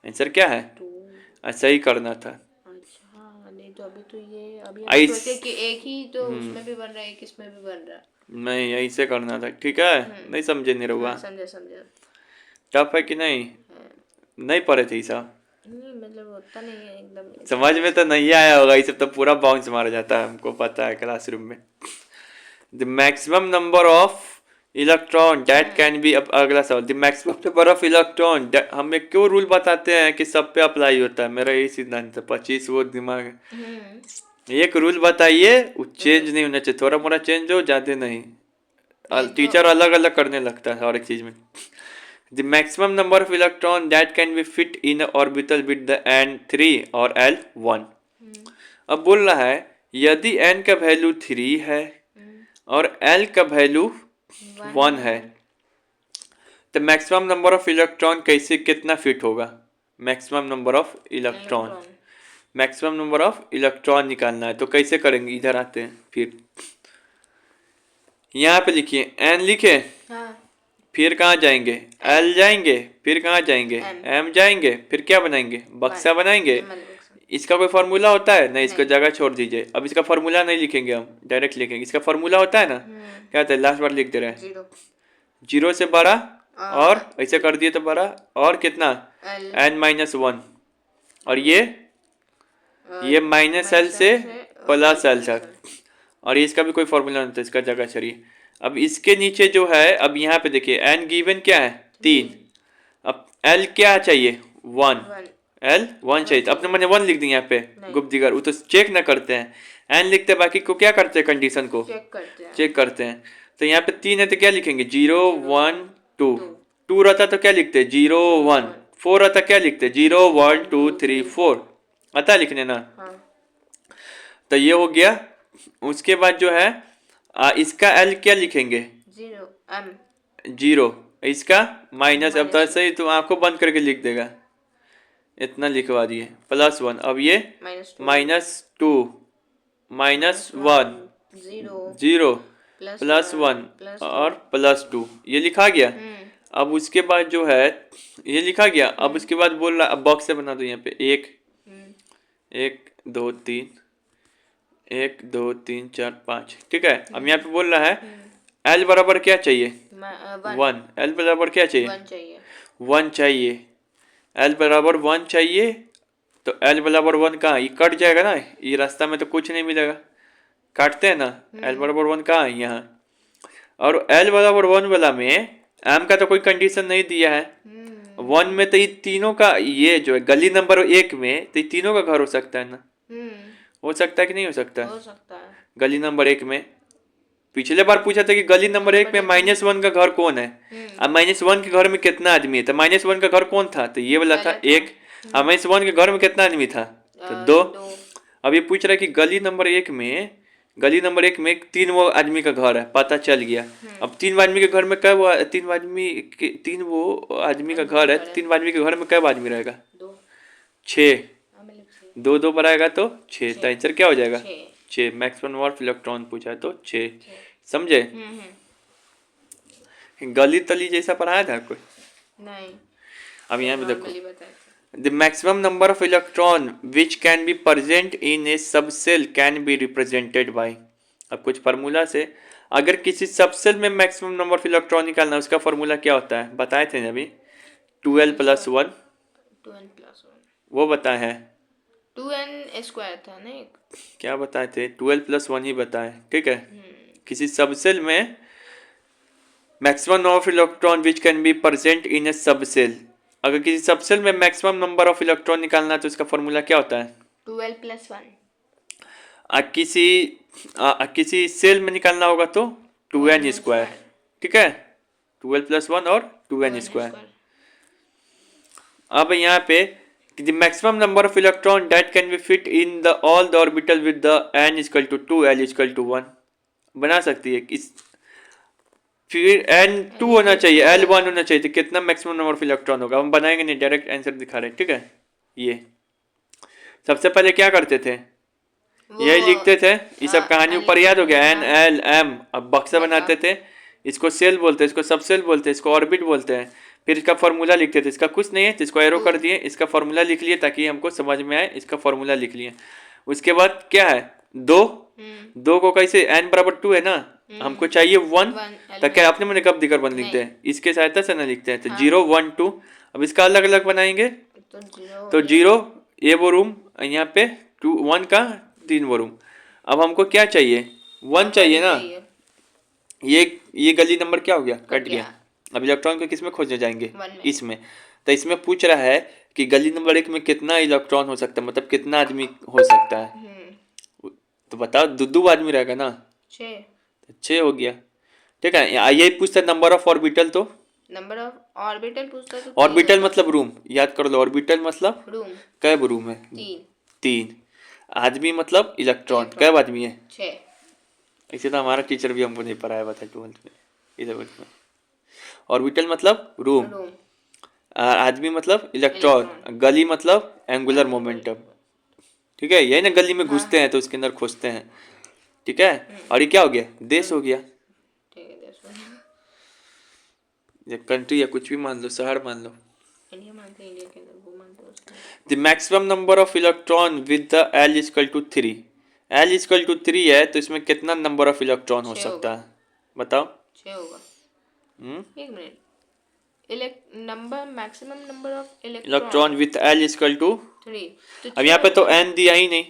आंसर क्या है? 2। ऐसा ही करना था। अच्छा, नहीं तो अभी तो ये अभी हम ऐस सोचे कि एक ही तो उसमें भी बन रहा है, एक इसमें भी बन रहा है। नहीं, ऐसे करना था, ठीक है? नहीं समझे नहीं रहुआ? हाँ, समझा समझा। टफ है कि नहीं? हाँ। नहीं पढ़े थे ये सब? नहीं मतलब होता नहीं है एकदम समझ में तो नहीं आया होगा, ये सब तो पूरा बाउंस मारा जाता है, हमको पता है क्लासरूम में। The maximum number of electron that can be, अब अगला सवाल, the maximum number of electron, हमें क्यों रूल बताते हैं कि सब पे अप्लाई होता है? मेरा यही सिद्धांत है, 25 वो दिमाग है। एक रूल बताइए, वो चेंज नहीं होना चाहिए, थोड़ा मोड़ा चेंज हो, ज्यादा नहीं। टीचर अलग अलग करने लगता है हर एक चीज में। The maximum number of electron that can be fit in orbital with the n3 और l1। अब बोल रहा है यदि n का वैल्यू 3 है और l का वैल्यू 1 है तो मैक्सिमम नंबर ऑफ इलेक्ट्रॉन कैसे कितना फिट होगा? Maximum number of electron, maximum number of electron निकालना है, तो कैसे करेंगे? इधर आते हैं, फिर यहाँ पे लिखिए n लिखे, हाँ। फिर कहाँ जाएंगे? l जाएंगे, फिर कहाँ जाएंगे? m जाएंगे, फिर क्या बनाएंगे? बक्सा बनाएंगे। इसका कोई फार्मूला होता है? नहीं, इसको जगह छोड़ दीजिए। अब इसका फार्मूला नहीं लिखेंगे, हम डायरेक्ट लिखेंगे। इसका फार्मूला होता है ना, क्या होता है? लास्ट बार लिख दे रहे हैं, 0 से बड़ा और ऐसे कर दिए तो बड़ा और कितना? n-1। और ये माइनस l से प्लस l तक, और इसका भी कोई फॉर्मूला नहीं था, इसका जगह छोड़िए। अब इसके नीचे जो है, अब यहाँ पे देखिए n गिवन क्या है? 3। अब l क्या चाहिए? 1। l 1 चाहिए, अपने मैंने 1 लिख दी यहाँ पे, गुप्त दिगर वो तो चेक ना करते हैं, n लिखते, बाकी को क्या करते हैं? कंडीशन को चेक करते हैं। तो यहाँ पे 3 है तो क्या लिखेंगे? 0 1 2। 2 रहता तो क्या लिखते? 0 1। 4 रहता क्या लिखते? 0 1 2 3 4। आता लिखने ना? तो ये हो गया। उसके बाद जो है इसका l क्या लिखेंगे? 0। इसका माइनस, अब तो सही तो आंखों बंद करके लिख देगा, इतना लिखवा दिए, +1। अब ये -2 -1 0 +1 और +2, ये लिखा गया। अब उसके बाद जो है ये लिखा गया। अब उसके बाद बोल रहा, अब बॉक्स से बना दो यहाँ पे, 1 1 2 3 1 2 3 4 5, ठीक है। अब यहाँ पे बोल रहा है l बराबर क्या चाहिए? 1। l बराबर क्या चाहिए? 1 चाहिए। l बराबर 1 चाहिए, तो l बराबर 1 कहाँ? ये कट जाएगा ना, ये रास्ता में तो कुछ नहीं मिलेगा, काटते हैं ना। l बराबर 1 कहाँ है? यहाँ। और l बराबर 1 वाला में m का तो कोई कंडीशन नहीं दिया है। 1 में तो ये तीनों का, ये जो है गली नंबर 1 में तो ये तीनों का घर हो सकता है ना? हो सकता है कि नहीं हो सकता? हो सकता है। गली नंबर 1 में पिछले बार पूछा था कि गली नंबर 1 में -1 का घर कौन है। अब -1 के घर में कितना आदमी है? तो -1 का घर कौन था? तो ये वाला था 1। अब -1 के घर में कितना आदमी था? तो 2। अब ये पूछ रहा है कि गली नंबर 1 में 3 वो आदमी का घर है, पता चल गया। अब 3 आदमी के घर में कब 3 वो आदमी का घर है, 3 आदमी के घर में कब आदमी रहेगा? 6। 2 2 बढ़ाएगा तो 6, तो आंसर क्या हो जाएगा? 6। मैक्सिमम नंबर ऑफ इलेक्ट्रॉन पूछा है तो 6। समझे? गली तली जैसा पढ़ाया था कोई? नहीं। अब यहाँ पे देखो, the maximum number of electron which can be present in A subshell can be represented by. अब कुछ फार्मूला से, अगर किसी सबसेल में मैक्सिमम नंबर ऑफ इलेक्ट्रॉन निकालना, उसका फार्मूला क्या होता है? बताए थे ना अभी, 2l + 1। वो बताए हैं, 2n² था ना एक, क्या बताए थे? 2l + 1 ही बताए, ठीक है। किसी सबसेल में maximum number of electron which can be present in A subshell, अगर किसी सबसेल में मैक्सिमम नंबर ऑफ इलेक्ट्रॉन निकालना है तो इसका फॉर्मूला क्या होता है? 12 + 1। किसी सेल में निकालना होगा तो 2n², ठीक है। 12 + 1 और 2n²। अब यहाँ पे the maximum number of electron that can be fit in the all the orbital with the n = 2 l = 1 बना सकती है। इस फिर n2 होना चाहिए, l1 होना चाहिए, तो कितना मैक्सिमम नंबर ऑफ इलेक्ट्रॉन होगा? हम बनाएंगे नहीं, डायरेक्ट आंसर दिखा रहे हैं, ठीक है। ये सबसे पहले क्या करते थे? यही लिखते थे, ये सब कहानी ऊपर याद हो गया, n l m। अब बक्सा बनाते थे, इसको सेल बोलते हैं, इसको सबसेल बोलते हैं, इसको ऑर्बिट बोलते हैं। फिर इसका फॉर्मूला लिखते थे, इसका कुछ नहीं है तो इसको एरो कर दिए, इसका फॉर्मूला लिख लिए ताकि हमको समझ में आए, इसका फॉर्मूला लिख लिए। उसके बाद क्या है, दो, दो को कैसे, एन बराबर 2 है ना, हमको चाहिए 1, ताकि आपने मैंने कब दिकर वन लिखते हैं, इसके सहायता से ना लिखते हैं, तो 0 1 2। अब इसका अलग अलग बनाएंगे तो 0 ये वो रूम, यहाँ पे 2 1 का 3 वो रूम। अब हमको क्या चाहिए, 1 चाहिए ना, ये गली नंबर क्या हो गया, कट गया। अब इलेक्ट्रॉन को किस में खोजने जाएंगे, इसमें। तो इसमें पूछ रहा है कि गली नंबर 1 में कितना इलेक्ट्रॉन हो सकता है, मतलब कितना आदमी हो सकता है, तो बताओ, दो आदमी रहेगा ना, 6 हो गया। ठीक है, यही पूछता है नंबर ऑफ ऑर्बिटल, तो नंबर ऑफ ऑर्बिटल पूछता है, तो ऑर्बिटल मतलब रूम, याद कर लो, ऑर्बिटल मतलब रूम, कै रूम है, 3। आदमी मतलब इलेक्ट्रॉन, कै आदमी है, 6। इसे तो हमारा टीचर भी हमको नहीं पढ़ाया था 12th में, 11th में। ऑर्बिटल मतलब रूम, आदमी मतलब इलेक्ट्रॉन, गली मतलब एंगुलर मोमेंटम। ठीक है, यही ना गली में घुसते हैं तो उसके अंदर खोजते हैं। ठीक है, और ये क्या हो गया, देश हो गया, या कंट्री या कुछ भी मान लो, शहर मान लो। इंडिया मानते हैं, इंडिया के अंदर वो मानते हैं उसको। The maximum number of electron with the L equal to 3, L equal to 3 है तो इसमें कितना नंबर ऑफ इलेक्ट्रॉन हो सकता है, बताओ। 6 होगा। एक minute, number maximum number of electron with L equal to 3। अब यहाँ पे तो n दिया ही नहीं,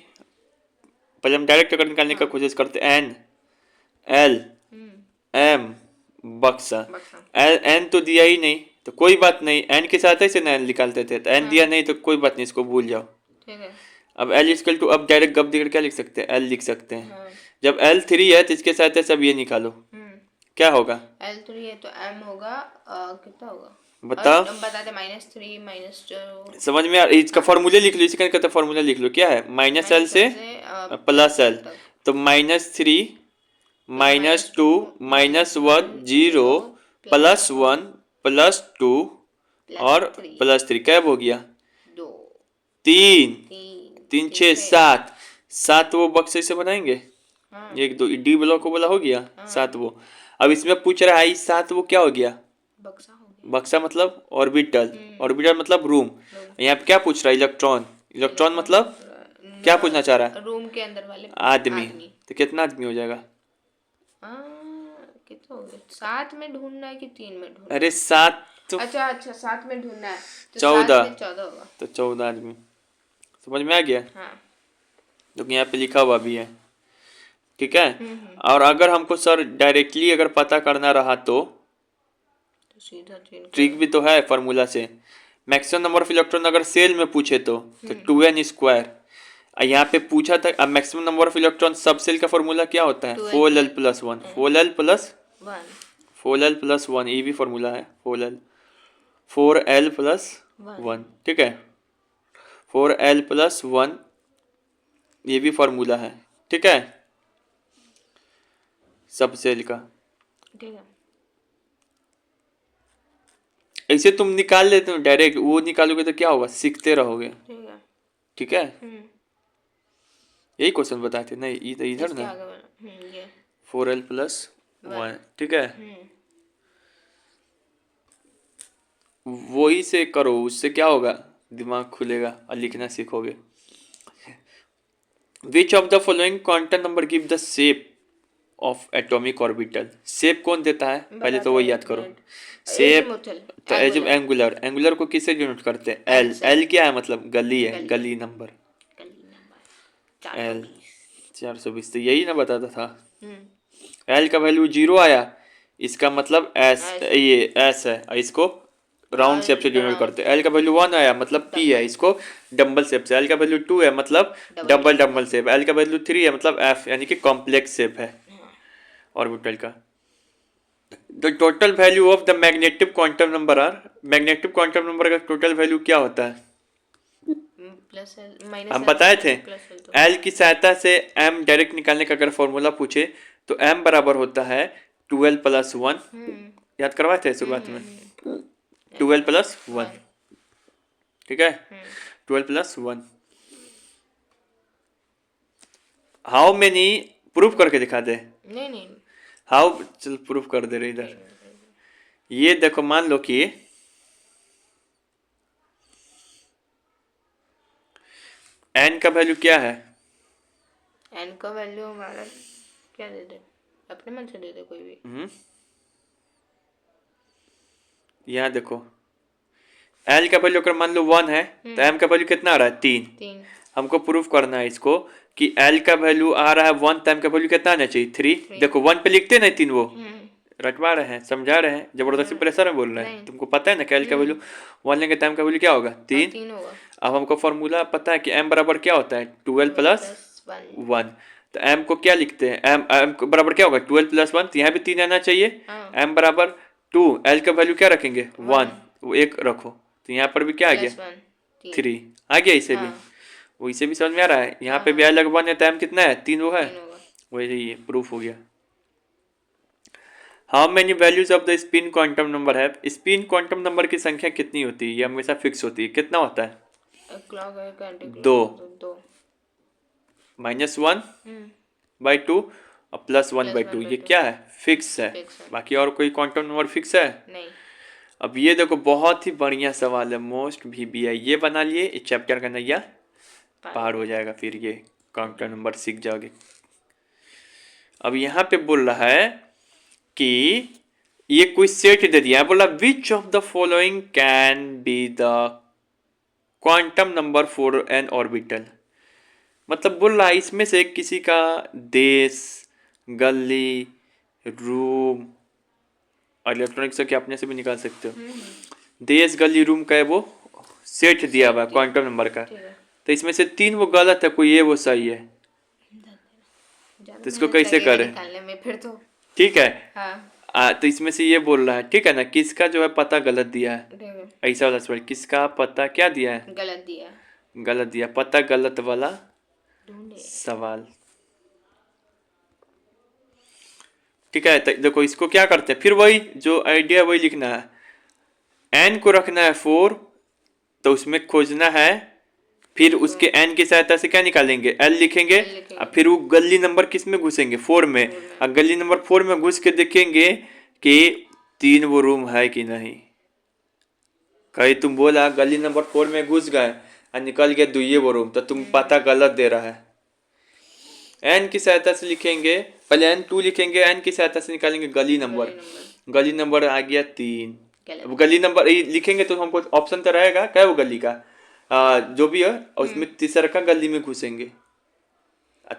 पहले हम डायरेक्ट अगर निकालने का कोशिश करते, n l m बक्सा, n तो दिया ही नहीं, तो कोई बात नहीं, n के साथ ऐसे n निकालते थे, तो n दिया नहीं तो कोई बात नहीं, इसको भूल जाओ। ठीक है, अब L इक्वल टू, अब डायरेक्ट गप देकर क्या लिख सकते हैं, L लिख सकते हैं। जब L 3 है तो इसके साथ सब ये निकालो, क्या होगा, L 3 है तो m होगा, कितना होगा बताओ, बता दे, -3 -2। समझ में इसका फॉर्मूले लिख लो, इसका कहते फॉर्मूला लिख लो, क्या है, -L से +L, तो -3 -2 -1 0 +1 +2 और +3, कैब हो गया, 2 3 3 6 7 7 वो बक्से से बनाएंगे, 1 2 डी ब्लॉक को बोला, हो गया 7 वो। अब इसमें पूछ रहा है 7 वो क्या हो गया, बक्सा मतलब ऑर्बिटल, ऑर्बिटल मतलब रूम। यहाँ पे क्या पूछ रहा है, इलेक्ट्रॉन, इलेक्ट्रॉन मतलब क्या पूछना चाह रहा है, रूम के अंदर वाले आदमी। तो कितना आदमी हो जाएगा, कितना हो गया, 7 में ढूंढना है कि 3 में ढूंढना है? अरे 7 तो, अच्छा 7 में ढूंढना है, तो 14 होगा, तो 14 आदमी, समझ में आ गया। हाँ, तो यहाँ पे लिखा हुआ भी है। ठीक है, और अगर हमको सर डायरेक्टली अगर पता करना रहा तो सीधा ट्रिक भी तो है फार्मूला से। मैक्सिमम नंबर ऑफ इलेक्ट्रॉन अगर सेल में पूछे तो 2n²। यहाँ पे पूछा था, अब मैक्सिमम नंबर ऑफ इलेक्ट्रॉन सब सेल का फार्मूला क्या होता है, 4l + 1, 4l + 1 ये भी फार्मूला है, 4l + 1। ठीक है, 4l + 1 ये भी फार्मूला है। ठीक है, सब सेल का। ठीक है, ऐसे तुम निकाल लेते हो डायरेक्ट, वो निकालोगे तो क्या होगा, सीखते रहोगे। ठीक है, यही क्वेश्चन बताए थे नहीं, इधर ना, 4l + 1। ठीक है, वही से करो, उससे क्या होगा, दिमाग खुलेगा और लिखना सीखोगे। Which of the following quantum number give the shape of atomic orbital, shape कौन देता है, पहले तो वो याद करो। शेप तो एज एंगुलर, एंगुलर को किससे डिनोट करते हैं, एल, एल क्या है मतलब गली है, गली नंबर एल 420, तो यही ना बताता था। एल का वैल्यू 0 आया, इसका मतलब एस, ये एस है, इसको राउंड शेप से डिनोट करते हैं। एल का वैल्यू 1 आया मतलब पी है, इसको डबल शेप से। एल का वैल्यू 2 है मतलब डबल शेप। एल का वैल्यू 3 है मतलब एफ, यानी कि कॉम्प्लेक्स शेप है ऑर्बिटल का। The total value of the magnetic quantum number are, magnetic quantum number का टोटल वैल्यू क्या होता है, हम बताए थे। एल की सहायता से एम डायरेक्ट निकालने का अगर फॉर्मूला पूछे तो एम बराबर होता है 2l + 1, याद करवाए थे शुरुआत में, 2l + 1। ठीक है, 2l + 1। हाउ मेनी, प्रूफ करके दिखा दे, नहीं हाउ, चल प्रूफ कर दे रहे इधर। ये देखो, मान लो कि एन का वैल्यू क्या है? एन का वैल्यू हमारा क्या दे दे, अपने मन से दे दे कोई भी। यहाँ देखो, एल का वैल्यू अगर मान लो 1 है तो एम का वैल्यू कितना आ रहा है? 3। 3। हमको प्रूफ करना है इसको कि एल का वैल्यू आ रहा है 1 तो एम का वैल्यू कितना आना चाहिए? 3। देखो 1 पे लिखते नहीं 3, वो रटवा रहे हैं, समझा रहे हैं, जबरदस्ती प्रेशर में बोल रहे हैं। तुमको पता है ना कि एल का वैल्यू 1 लेंगे तो एम का वैल्यू क्या होगा? 3। 3 होगा। अब हमको फॉर्मूला पता है कि एम बराबर क्या होता है? 12 प्लस 1। तो एम को क्या लिखते हैं? एम को बराबर क्या होगा? 12 प्लस 1। तो यहाँ भी 3 आना चाहिए। एम बराबर 2। एल का वैल्यू क्या रखेंगे? 1, वो 1 रखो। तो यहाँ पर भी क्या आ गया? 3 आ गया। इसे भी वो इसे भी समझ में आ रहा है। यहाँ पे भी एल लगभग 1 है तो एम कितना है? 3 वो है। वही ये प्रूफ हो गया। How many values of the spin quantum number है? स्पिन क्वांटम नंबर की संख्या कितनी होती है? ये हमेशा फिक्स होती है। कितना होता है? 2 -1 बाई 2 और +1/2। ये क्या है? फिक्स है। बाकी और कोई क्वांटम नंबर फिक्स है? नहीं। अब ये देखो, बहुत ही बढ़िया सवाल है, मोस्ट VBI। ये बना लिए, इस चैप्टर का नैया पार हो जाएगा, फिर ये क्वांटम नंबर सीख जाओगे। अब यहाँ पे बोल रहा है कि ये कोई सेट दे दिया है, बोला which of the following can be the quantum number for an orbital. मतलब बोल रहा है इसमें से किसी का देश, गली, रूम और इलेक्ट्रॉनिक्स के अपने से भी निकाल सकते हो। देश, गली, रूम का है वो सेट दिया हुआ है क्वांटम नंबर का। तो इसमें से 3 वो गलत है, कोई ये वो सही है। तो इसको कैसे करें? फिर तो ठीक है। हाँ। तो इसमें से ये बोल रहा है, ठीक है ना, किसका जो है पता गलत दिया है। ऐसा वाला सवाल, किसका पता क्या दिया है? गलत दिया। गलत दिया, पता गलत वाला सवाल। ठीक है। तो देखो इसको क्या करते हैं, फिर वही जो आइडिया वही लिखना है। एन को रखना है 4, तो उसमें खोजना है, फिर उसके एन की सहायता से क्या निकालेंगे? एल लिखेंगे। और फिर वो गली नंबर किस में घुसेंगे? 4 में। और गली नंबर 4 में घुस के देखेंगे कि 3 वो रूम है कि नहीं। कहीं तुम बोला गली नंबर 4 में घुस गए और निकल गया 2 वो रूम, तो तुम पता गलत दे रहा है। एन की सहायता से लिखेंगे, पहले N2 लिखेंगे, एन की सहायता से निकालेंगे गली नंबर। गली नंबर आ गया 3। अब गली नंबर लिखेंगे तो हमको ऑप्शन तो रहेगा क्या वो गली का, जो भी है, और उसमें तीसरा का गली में घुसेंगे।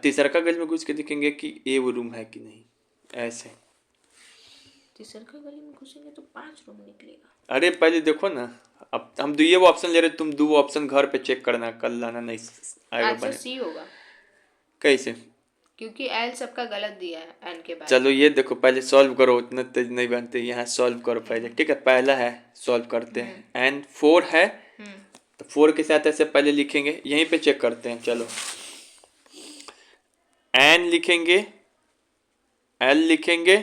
तीसरा का गली में घुस के देखेंगे कि ये वो रूम है कि नहीं। ऐसे तीसरा का गली में घुसेंगे तो 5 रूम निकलेगा। अरे पहले देखो ना, अब हम 2 वो ऑप्शन ले रहे, तुम 2 ऑप्शन घर पे चेक करना, कल लाना नहीं आएगा। अच्छा सी होगा। कैसे? क्योंकि एल सबका गलत दिया है एन के बाद। चलो ये देखो, पहले सॉल्व करो, उतना तेज नहीं बनते। यहाँ सॉल्व करो पहले। ठीक है, पहला है, सॉल्व करते हैं। एन 4 है तो 4 के साथ ऐसे पहले लिखेंगे, यहीं पे चेक करते हैं। चलो एन लिखेंगे, एल लिखेंगे,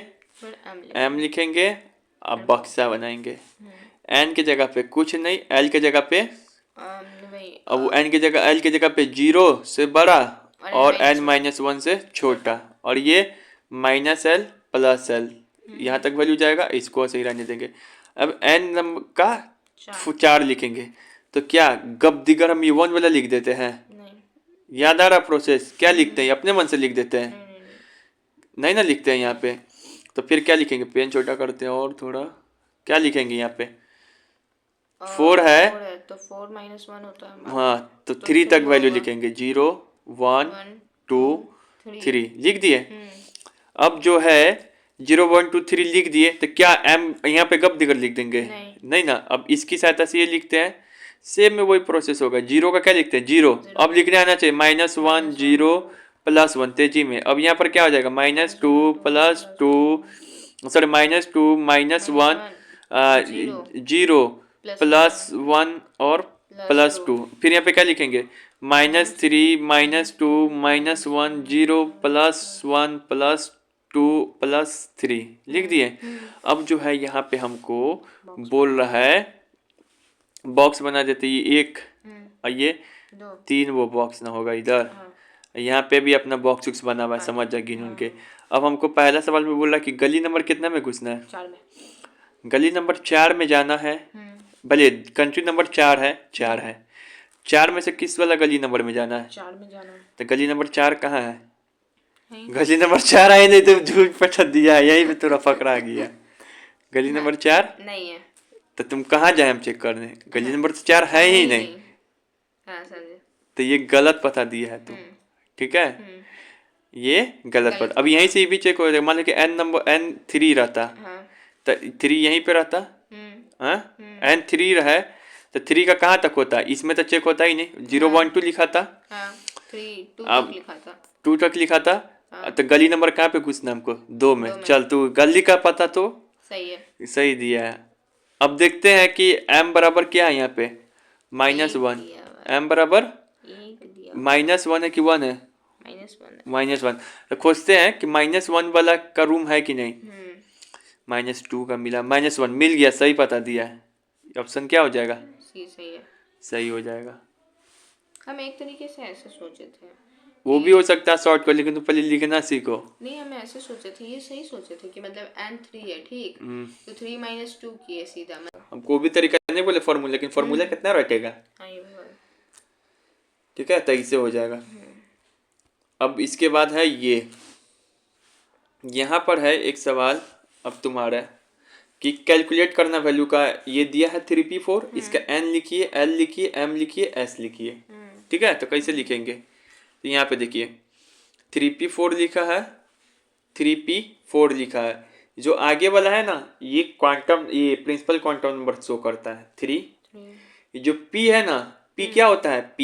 एम लिखेंगे, अब बक्सा बनाएंगे। एन की जगह पे कुछ नहीं, एल की जगह पे अब वो एन की जगह, एल की जगह पे 0 से बड़ा और n -1 से छोटा, और ये -l + l यहाँ तक वैल्यू जाएगा, इसको सही रहने देंगे। अब n नंबर का 4 लिखेंगे, तो क्या गब दिगर हम ये 1 वाला लिख देते हैं? याद आ रहा प्रोसेस? क्या लिखते हैं? अपने मन से लिख देते हैं? नहीं ना लिखते हैं यहाँ पे। तो फिर क्या लिखेंगे? पेन छोटा करते हैं और थोड़ा, क्या लिखेंगे यहाँ पे? 4 है तो 4 - 1 होता है। हाँ, तो 3 तक वैल्यू लिखेंगे। 0 1 2 3 लिख दिए। अब जो है 0 1 2 3 लिख दिए, तो क्या m यहाँ पे गब दिगर लिख देंगे? नहीं ना। अब इसकी सहायता से ये लिखते हैं, सेम में वही प्रोसेस होगा। 0 का क्या लिखते हैं? 0। अब लिखने आना चाहिए -1 0 +1 तेजी में। अब यहाँ पर क्या हो जाएगा? -2 +2 सॉरी -2 -1 0 +1 और +2। फिर यहाँ पे क्या लिखेंगे? -3 -2 -1 0 +1 +2 +3 लिख दिए। अब जो है यहाँ पे हमको बोल रहा है बॉक्स बना देते, ये 1 और ये 3 वो बॉक्स ना होगा इधर। यहाँ पे भी अपना बॉक्स बना हुआ है, समझ जा गिन के। अब हमको पहला सवाल में बोल रहा है कि गली नंबर कितना में घुसना है? 4 में। गली नंबर 4 में जाना है। भले कंट्री नंबर 4 है, 4 है, 4 में से किस वाला गली नंबर में जाना है? 4 में जाना है। तो गली नंबर 4 कहाँ है? नहीं। गली नंबर 4 आई नहीं, तुम झूठ पटा दिया है, यहीं पे तेरा पकड़ा गया। गली नंबर 4 नहीं है। तो तुम कहाँ जाए हम चेक करने? गली नंबर 4 है ही नहीं, हाँ समझे। तो ये गलत पता दिया है तुम, ठीक है? ये गलत पता। अब यहीं से ये भी चेक हो जाएगा। मान लो कि N3 रहता, हाँ। तो 3 यहीं पे रहता, हाँ? N3 रहे तो 3 का कहाँ तक होता है? इसमें तो चेक होता ही नहीं। 0 1 2 लिखा था, हाँ 3 2 अब तक लिखा था। 2 तक लिखा था। तो गली नंबर कहाँ पे घुसना हमको? 2 में। चल तू गली का पता तो सही है। सही दिया है। अब देखते हैं कि m बराबर क्या है यहाँ पे? -1। m बराबर -1 है कि 1 है? -1। तो खोजते हैं कि -1 वाला का रूम है कि नहीं। -2 का मिला, -1 मिल गया, सही पता दिया है। ऑप्शन क्या हो जाएगा? सही है। सही हो जाएगा। हम एक तरीके से ऐसे सोचे थे, वो भी हो सकता है शॉर्ट कर, लेकिन तुम पहले लिखना सीखो। नहीं हम ऐसे सोचे थे, ये सही सोचे थे कि मतलब N3 है, ठीक, तो 3 - 2 किए सीधा। हम कोई भी तरीका नहीं बोले फॉर्मूला, लेकिन फॉर्मूला कितना रटेगा? हाँ ये भी बात। ठीक है, तो इससे हो जाएगा। अब इसके बाद है ये, यहाँ पर है एक सवाल अब तुम्हारा कि कैलकुलेट करना वैल्यू का। ये दिया है 3p4, इसका n लिखिए, l लिखिए, m लिखिए, s लिखिए। ठीक है, तो कैसे लिखेंगे? तो यहाँ पे देखिए 3p4 लिखा है, 3p4 लिखा है। जो आगे वाला है ना, ये क्वांटम, ये प्रिंसिपल क्वांटम नंबर शो करता है 3। जो p है ना, p क्या होता है? p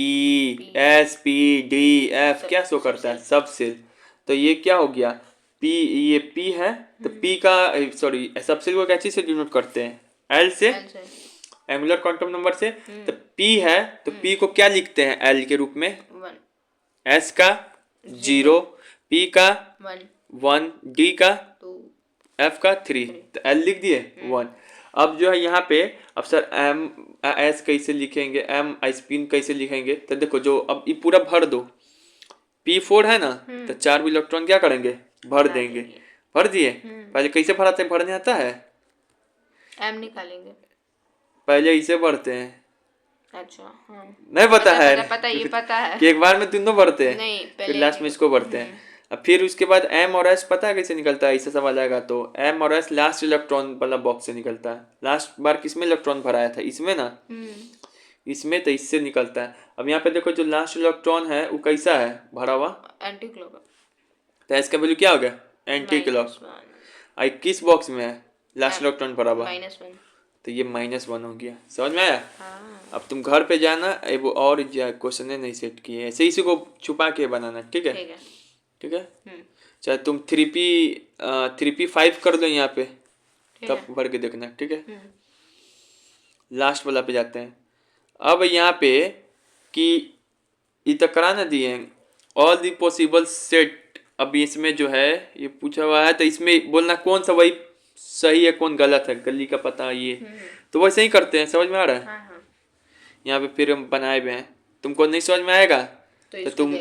s p d f क्या शो करता है? सब सेल। तो ये क्या हो गया? p, ये p है, तो p का सॉरी सब सेल को क्या चीज से डिनोट करते हैं? l से, एंगुलर क्वांटम नंबर से। तो p है तो p को क्या लिखते हैं l के रूप में? 1, s का 0, p का 1, d का 2, f का 3, तो l लिख दिए 1। अब जो है यहाँ पे, अब सर m s कैसे लिखेंगे, m स्पिन कैसे लिखेंगे? तो देखो, जो अब ये पूरा भर दो, p4 है ना, तो 4 भी इलेक्ट्रॉन क्या करेंगे? भर देंगे। भर दिए। पहले कैसे भराते हैं? भरने आता है? m निकालेंगे। पहले इसे भरते हैं। अच्छा हाँ। नहीं पता है? पता ये पता है कि एक बार में दोनों भरते हैं, नहीं, फिर लास्ट में इसको भरते हैं। अब फिर उसके बाद m और s पता है कैसे निकलता है? ऐसा सवाल आएगा तो m और s लास्ट इलेक्ट्रॉन वाला बॉक्स से निकलता है। लास्ट बार किसमें इलेक्ट्रॉन भराया था? इसमें ना, इसमें, तो इससे निकलता है। अब यहाँ पे देखो, जो लास्ट इलेक्ट्रॉन है वो कैसा है? भरा हुआ, एंटी क्लॉक। तो इसका वैल्यू क्या हो गया? Anti clock. आई किस बॉक्स में है लास्ट इलेक्ट्रॉन भरा हुआ? -1। तो ये -1 हो गया। समझ में आया? हाँ। अब तुम घर पे जाना, वो और क्वेश्चन नहीं सेट किए, ऐसे इसी को छुपा के बनाना। ठीक है? ठीक है। चाहे तुम 3p5 कर दो यहाँ पे, तब भर के देखना। ठीक है, लास्ट वाला पे जाते हैं। अब यहाँ पे कि ये तो कराना दिए ऑल दी पॉसिबल सेट। अब इसमें जो है ये पूछा हुआ है, तो इसमें बोलना कौन सा वही सही है, कौन गलत है, गली का पता ये। तो वैसे ही करते हैं। समझ में आ रहा है? हाँ। यहाँ पे फिर हम बनाए हुए हैं। तुमको नहीं समझ में आएगा तो तुम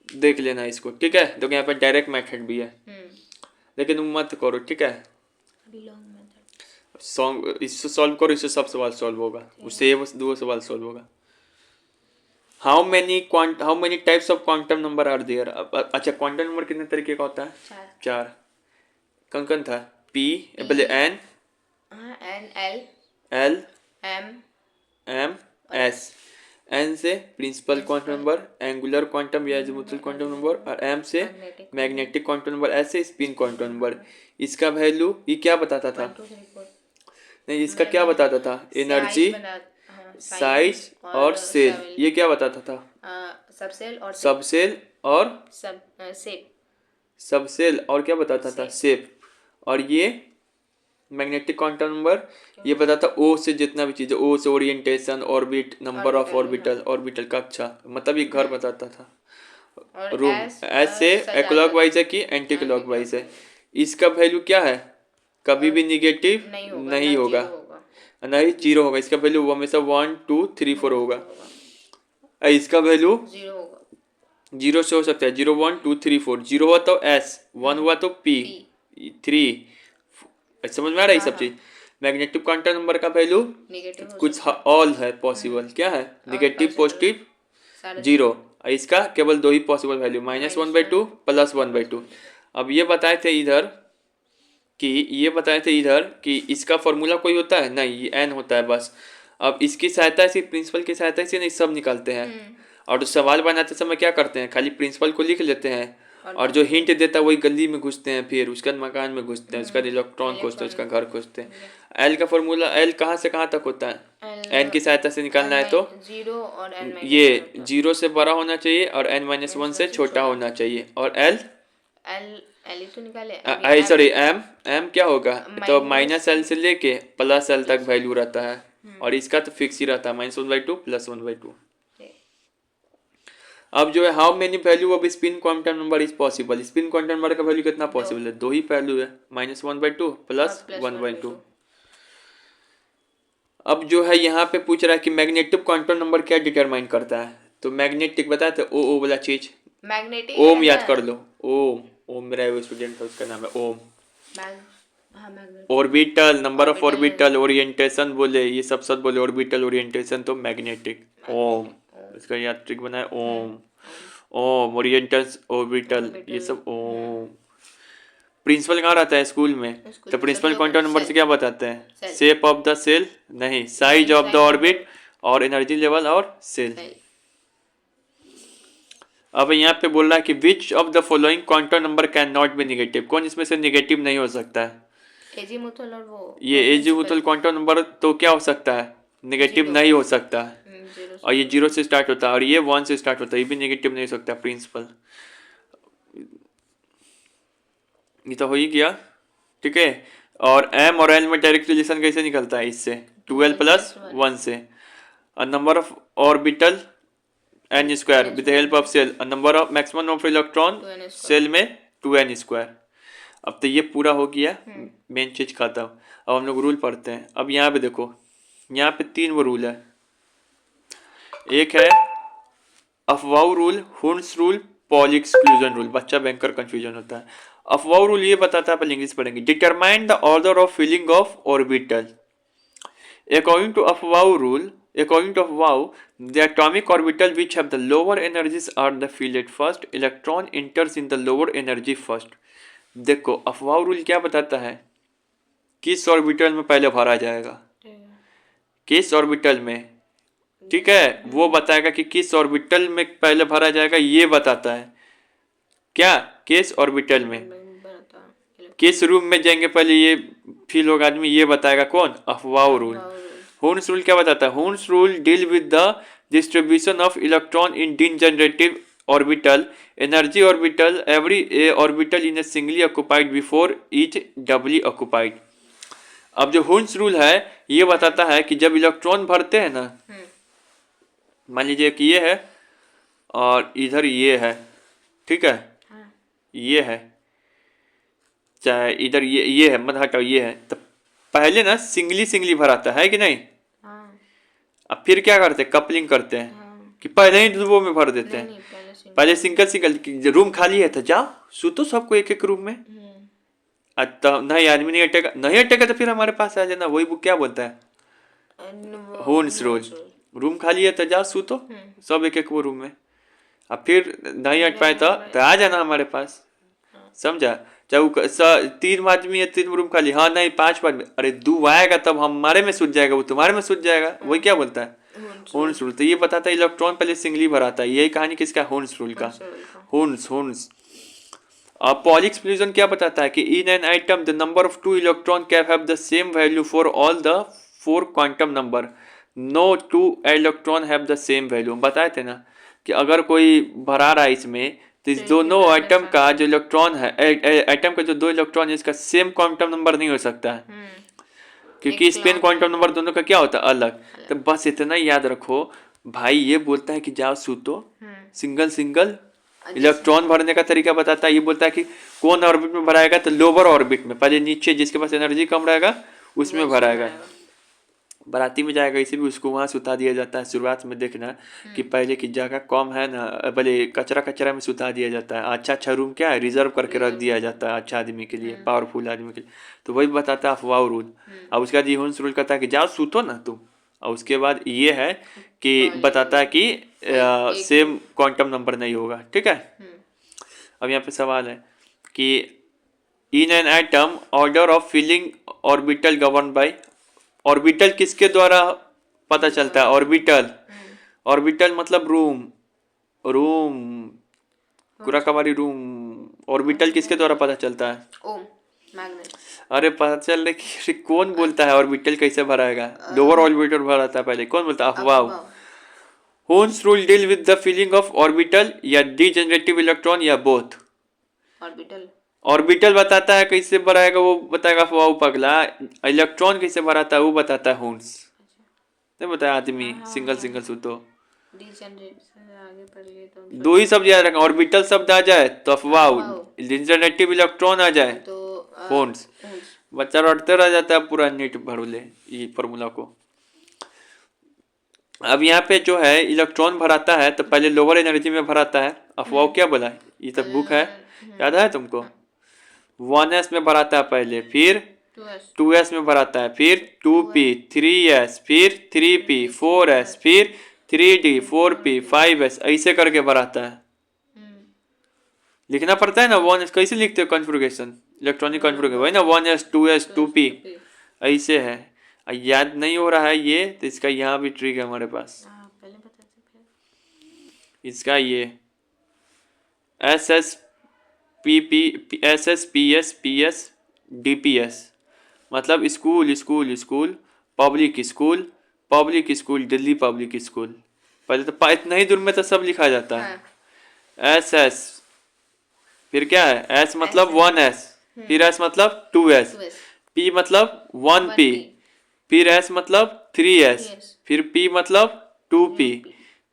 देख लेना इसको। ठीक है, तो यहाँ पे डायरेक्ट मेथड भी है, लेकिन तुम मत करो। ठीक है, सॉन्ग इससे सॉल्व करो, इससे सब सवाल सॉल्व होगा, उससे ये बस 2 सवाल सॉल्व होगा। How many types of quantum number are there? अच्छा, क्वांटम नंबर कितने तरीके का होता है? 4। कौन था? p, पहले n, l, m, s। n से principal quantum number, angular quantum या एजीमुथल क्वांटम नंबर, और m से मैग्नेटिक क्वांटम नंबर, s से स्पिन क्वांटम नंबर। इसका वैल्यू ये क्या बताता था? नहीं, इसका क्या बताता था? एनर्जी, साइज और सेल। ये क्या बताता था? सबसेल और क्या बताता था? शेप। और ये मैग्नेटिक क्वांटम नंबर ये बताता ओ से जितना भी चीज है, ओ से orientation, orbit, number of orbital कक्षा, मतलब ये घर बताता था। रूम। एस से क्लॉकवाइज है कि एंटी क्लॉकवाइज है। इसका वैल्यू क्या है? कभी भी निगेटिव नहीं होगा, नहीं 0 होगा। इसका वैल्यू हमेशा 1 2 3 4 होगा। इसका वैल्यू 0 से हो सकता है, 0 1 2 3 4। 0 हुआ तो S, 1 हुआ तो P, 3। समझ में आ रहा है ये सब चीज? मैग्नेटिक क्वांटम नंबर का वैल्यू नेगेटिव हो कुछ ऑल है पॉसिबल, क्या है नेगेटिव, पॉजिटिव, सारे जीरो। इसका केवल दो ही पॉसिबल वैल्यू, -1/2 +1/2। अब ये बताए थे इधर कि इसका फॉर्मूला कोई होता है नहीं, ये n होता है बस। अब इसकी सहायता से, प्रिंसिपल की सहायता से नहीं सब निकालते हैं। और तो सवाल बनाते समय क्या करते हैं, खाली प्रिंसिपल को लिख लेते हैं और जो हिंट देता है वही गली में घुसते हैं, फिर उसके बाद मकान में घुसते हैं, उसका इलेक्ट्रॉन खोजते हैं, उसका घर खोजते हैं। एल का फॉर्मूला, एल कहाँ से कहाँ तक होता है, एन की सहायता से निकालना है तो 0 और n ये 0 से बड़ा होना चाहिए और n-1 से छोटा होना चाहिए। और एल ही तो निकाले आई सॉरी एम क्या होगा, तो -l से लेके +l तक वैल्यू रहता है और इसका तो फिक्स ही रहता है -1/2 +1/2। अब जो है how many value off spin quantum number is possible, spin quantum number का वैल्यू कितना पॉसिबल है, दो ही वैल्यू है, -1/2 +1/2। अब जो है यहाँ पे पूछ रहा है कि मैग्नेटिक क्वांटम नंबर क्या डिटरमाइन करता है, तो मैग्नेटिक बताते ओ वाला चीज, मैग्नेटिक ओम याद कर लो, ओम मेरा वो स्टूडेंट था उसका नाम है ओम। Orbital, number of orbital, orientation बोले, ये सब शब्द बोले, ऑर्बिटल ओरिएंटेशन तो मैग्नेटिक, ओम इसका याद ट्रिक बना है ओम ओरिएंटल ऑर्बिटल ये सब ओम। प्रिंसिपल कहाँ रहता है स्कूल में, तो प्रिंसिपल क्वांटम नंबर से क्या बताते हैं, शेप ऑफ द सेल नहीं, साइज ऑफ द ऑर्बिट और एनर्जी लेवल और सेल। अब यहाँ पे बोल रहा है कि which of the following quantum number can not be negative, कौन इसमें से नेगेटिव नहीं हो सकता है, एजीमुथल और वो ये एजीमुथल क्वांटम नंबर तो क्या हो सकता है, नेगेटिव नहीं हो सकता है। और ये 0 से स्टार्ट होता है और ये 1 से स्टार्ट होता है, ये भी नेगेटिव नहीं हो सकता प्रिंसिपल। ये तो हो ही गया, ठीक है। और m और l में डायरेक्ट रिलेशन कैसे निकलता है, इससे 2l + 1 से। Number of orbital n² with the help of shell, number of maximum of electron shell में 2n²। अब तो ये पूरा हो गया, मेन चीज खत्म। अब हम लोग रूल पढ़ते हैं। अब यहाँ पे देखो, यहाँ पे 3 वो रूल है, एक है Aufbau rule, Hund's rule, Pauli exclusion rule. बच्चा बैंकर कंफ्यूजन होता है। अफवाउ रूल ये बताता है, पहले इंग्लिश पढ़ेंगे, determine the order of filling of orbital. According to Afbau rule, according to Afbau, the atomic orbital which have the lower energies are the filled first. Electron enters in the lower energy first. देखो अफवाह रूल क्या बताता है, किस ऑर्बिटल में पहले भरा जाएगा, किस ऑर्बिटल में, ठीक है, वो बताएगा कि किस ऑर्बिटल में पहले भरा जाएगा, ये बताता है क्या, किस ऑर्बिटल में, किस रूम में जाएंगे पहले ये फील होगा आदमी, ये बताएगा कौन, अफवाह रूल। हुन्स रूल क्या बताता है, Hund's rule deal with the distribution of electron in degenerative orbital, energy orbital, every orbital in a singly occupied before each doubly occupied. अब जो हुन्स रूल है ये बताता है कि जब इलेक्ट्रॉन भरते हैं ना, मान लीजिए कि ये है और इधर ये है, ठीक है, ये है, चाहे इधर ये है, मत हटाओ, ये है, तो पहले ना सिंगली भराता है कि नहीं, अब फिर क्या करते हैं, कपलिंग करते हैं कि पहले ही वो में भर देते हैं, पहले सिंगल रूम खाली है तो जाओ सुतो सबको एक एक रूम में। तो नहीं आदमी नहीं अटेगा तो फिर हमारे पास आ जाना, वही बुक क्या बोलता है, हुन्स रूल, रूम खाली है तो जाओ सुतो सब एक एक वो रूम में, अब फिर नहीं हट पाए तो आ जाना हमारे पास, समझा। चाहे 3 आदमी है, 3 रूम खाली, हाँ नहीं 5 आदमी, अरे 2 आएगा तब हमारे में सूझ जाएगा, वो तुम्हारे में सूझ जाएगा, वही क्या बोलता है, हुन्स रूल। तो ये बताता है इलेक्ट्रॉन पहले सिंगली भराता है, यही कहानी किसका, हुन्स रूल का, हुन्स। अब पॉली एक्सक्लूजन क्या बताता है कि in an atom the number of 2 electron can have the same value for all the 4 quantum number, no 2 electron have the same value. बताए थे ना कि अगर कोई भरा रहा है इसमें, तो इस दोनों आइटम का जो इलेक्ट्रॉन है, आइटम का जो 2 इलेक्ट्रॉन है, इसका सेम क्वांटम नंबर नहीं हो सकता है, क्योंकि स्पिन क्वांटम नंबर दोनों का क्या होता है, अलग। तो बस इतना याद रखो भाई, ये बोलता है कि जाओ सूतो, सिंगल इलेक्ट्रॉन भरने का तरीका बताता है, ये बोलता है कि कौन ऑर्बिट में भराएगा, तो लोअर ऑर्बिट में, पहले नीचे जिसके पास एनर्जी कम रहेगा उसमें भराएगा। बाराती में जाएगा इसे भी उसको वहाँ सुता दिया जाता है। शुरुआत में देखना कि पहले की जगह कम है ना, पहले कचरा कचरा में सुता दिया जाता है। अच्छा अच्छा रूम क्या है, रिजर्व करके रख दिया जाता है अच्छा आदमी के लिए, पावरफुल आदमी के लिए। तो वही बताता है अफवाह रूल। अब उसके बाद यून्स रूल कहता है कि जाओ सूतो ना तुम। और उसके बाद ये है कि बताता है कि सेम क्वांटम नंबर नहीं होगा। ठीक है, अब यहाँ पे सवाल है कि in an atom order of filling orbital govern by. Orbital किसके द्वारा पता चलता है? ऑर्बिटल, ऑर्बिटल मतलब रूम, रूम कुरा कबारी रूम। ऑर्बिटल किसके द्वारा पता चलता है? ओम मैग्नेट। अरे पता चल रहा है कि कौन बोलता है ऑर्बिटल कैसे भराएगा? लोअर ऑर्बिटल भरा था पहले, कौन बोलता है? अफवाह। Hund's rule deal with the filling of orbital या डिजेनरेटिव इलेक्ट्रॉन या बोथ? ऑर्बिटल। ऑर्बिटल बताता है कैसे भराएगा, वो बताएगा अफवाह पगला। इलेक्ट्रॉन कैसे भराता है वो बताता है होन्स। नहीं बताया आदमी सिंगल सिंगल सुतो। डिजेनरेट से आगे पढ़ लिए तो दो ही शब्द याद रखना, ऑर्बिटल शब्द आ जाए तो अफवाह, डिजेनरेटिव इलेक्ट्रॉन आ जाए तो होन्स। बच्चा रटते रह जाता है पूरा नीट भर ले ये फॉर्मूला को। अब यहाँ पे जो है इलेक्ट्रॉन भराता है तो पहले लोअर एनर्जी में भराता है। अफवाह क्या बोला? ये तो बुक है, याद है तुमको? 1s में भराता है पहले, फिर 2s में भराता है, फिर 2p, 3s, फिर 3p, 4s, फिर 3d, 4p, 5s, ऐसे करके भराता है। लिखना पड़ता है ना 1s। कैसे लिखते हो कॉन्फ़िगरेशन? इलेक्ट्रॉनिक कॉन्फ़िगरेशन वही ना, 1s, 2s, 2p, ऐसे है। याद नहीं हो रहा है ये तो इसका यहाँ भी ट्रिक है हमारे पास। इसका ये SS PP SS PS PS DPS मतलब school school school, public school, public school, Delhi public school. पहले तो इतना ही दूर में तो सब लिखा जाता है। SS फिर क्या है? S मतलब 1s, फिर S मतलब 2s, P मतलब 1p, फिर S मतलब 3s, फिर P मतलब 2p,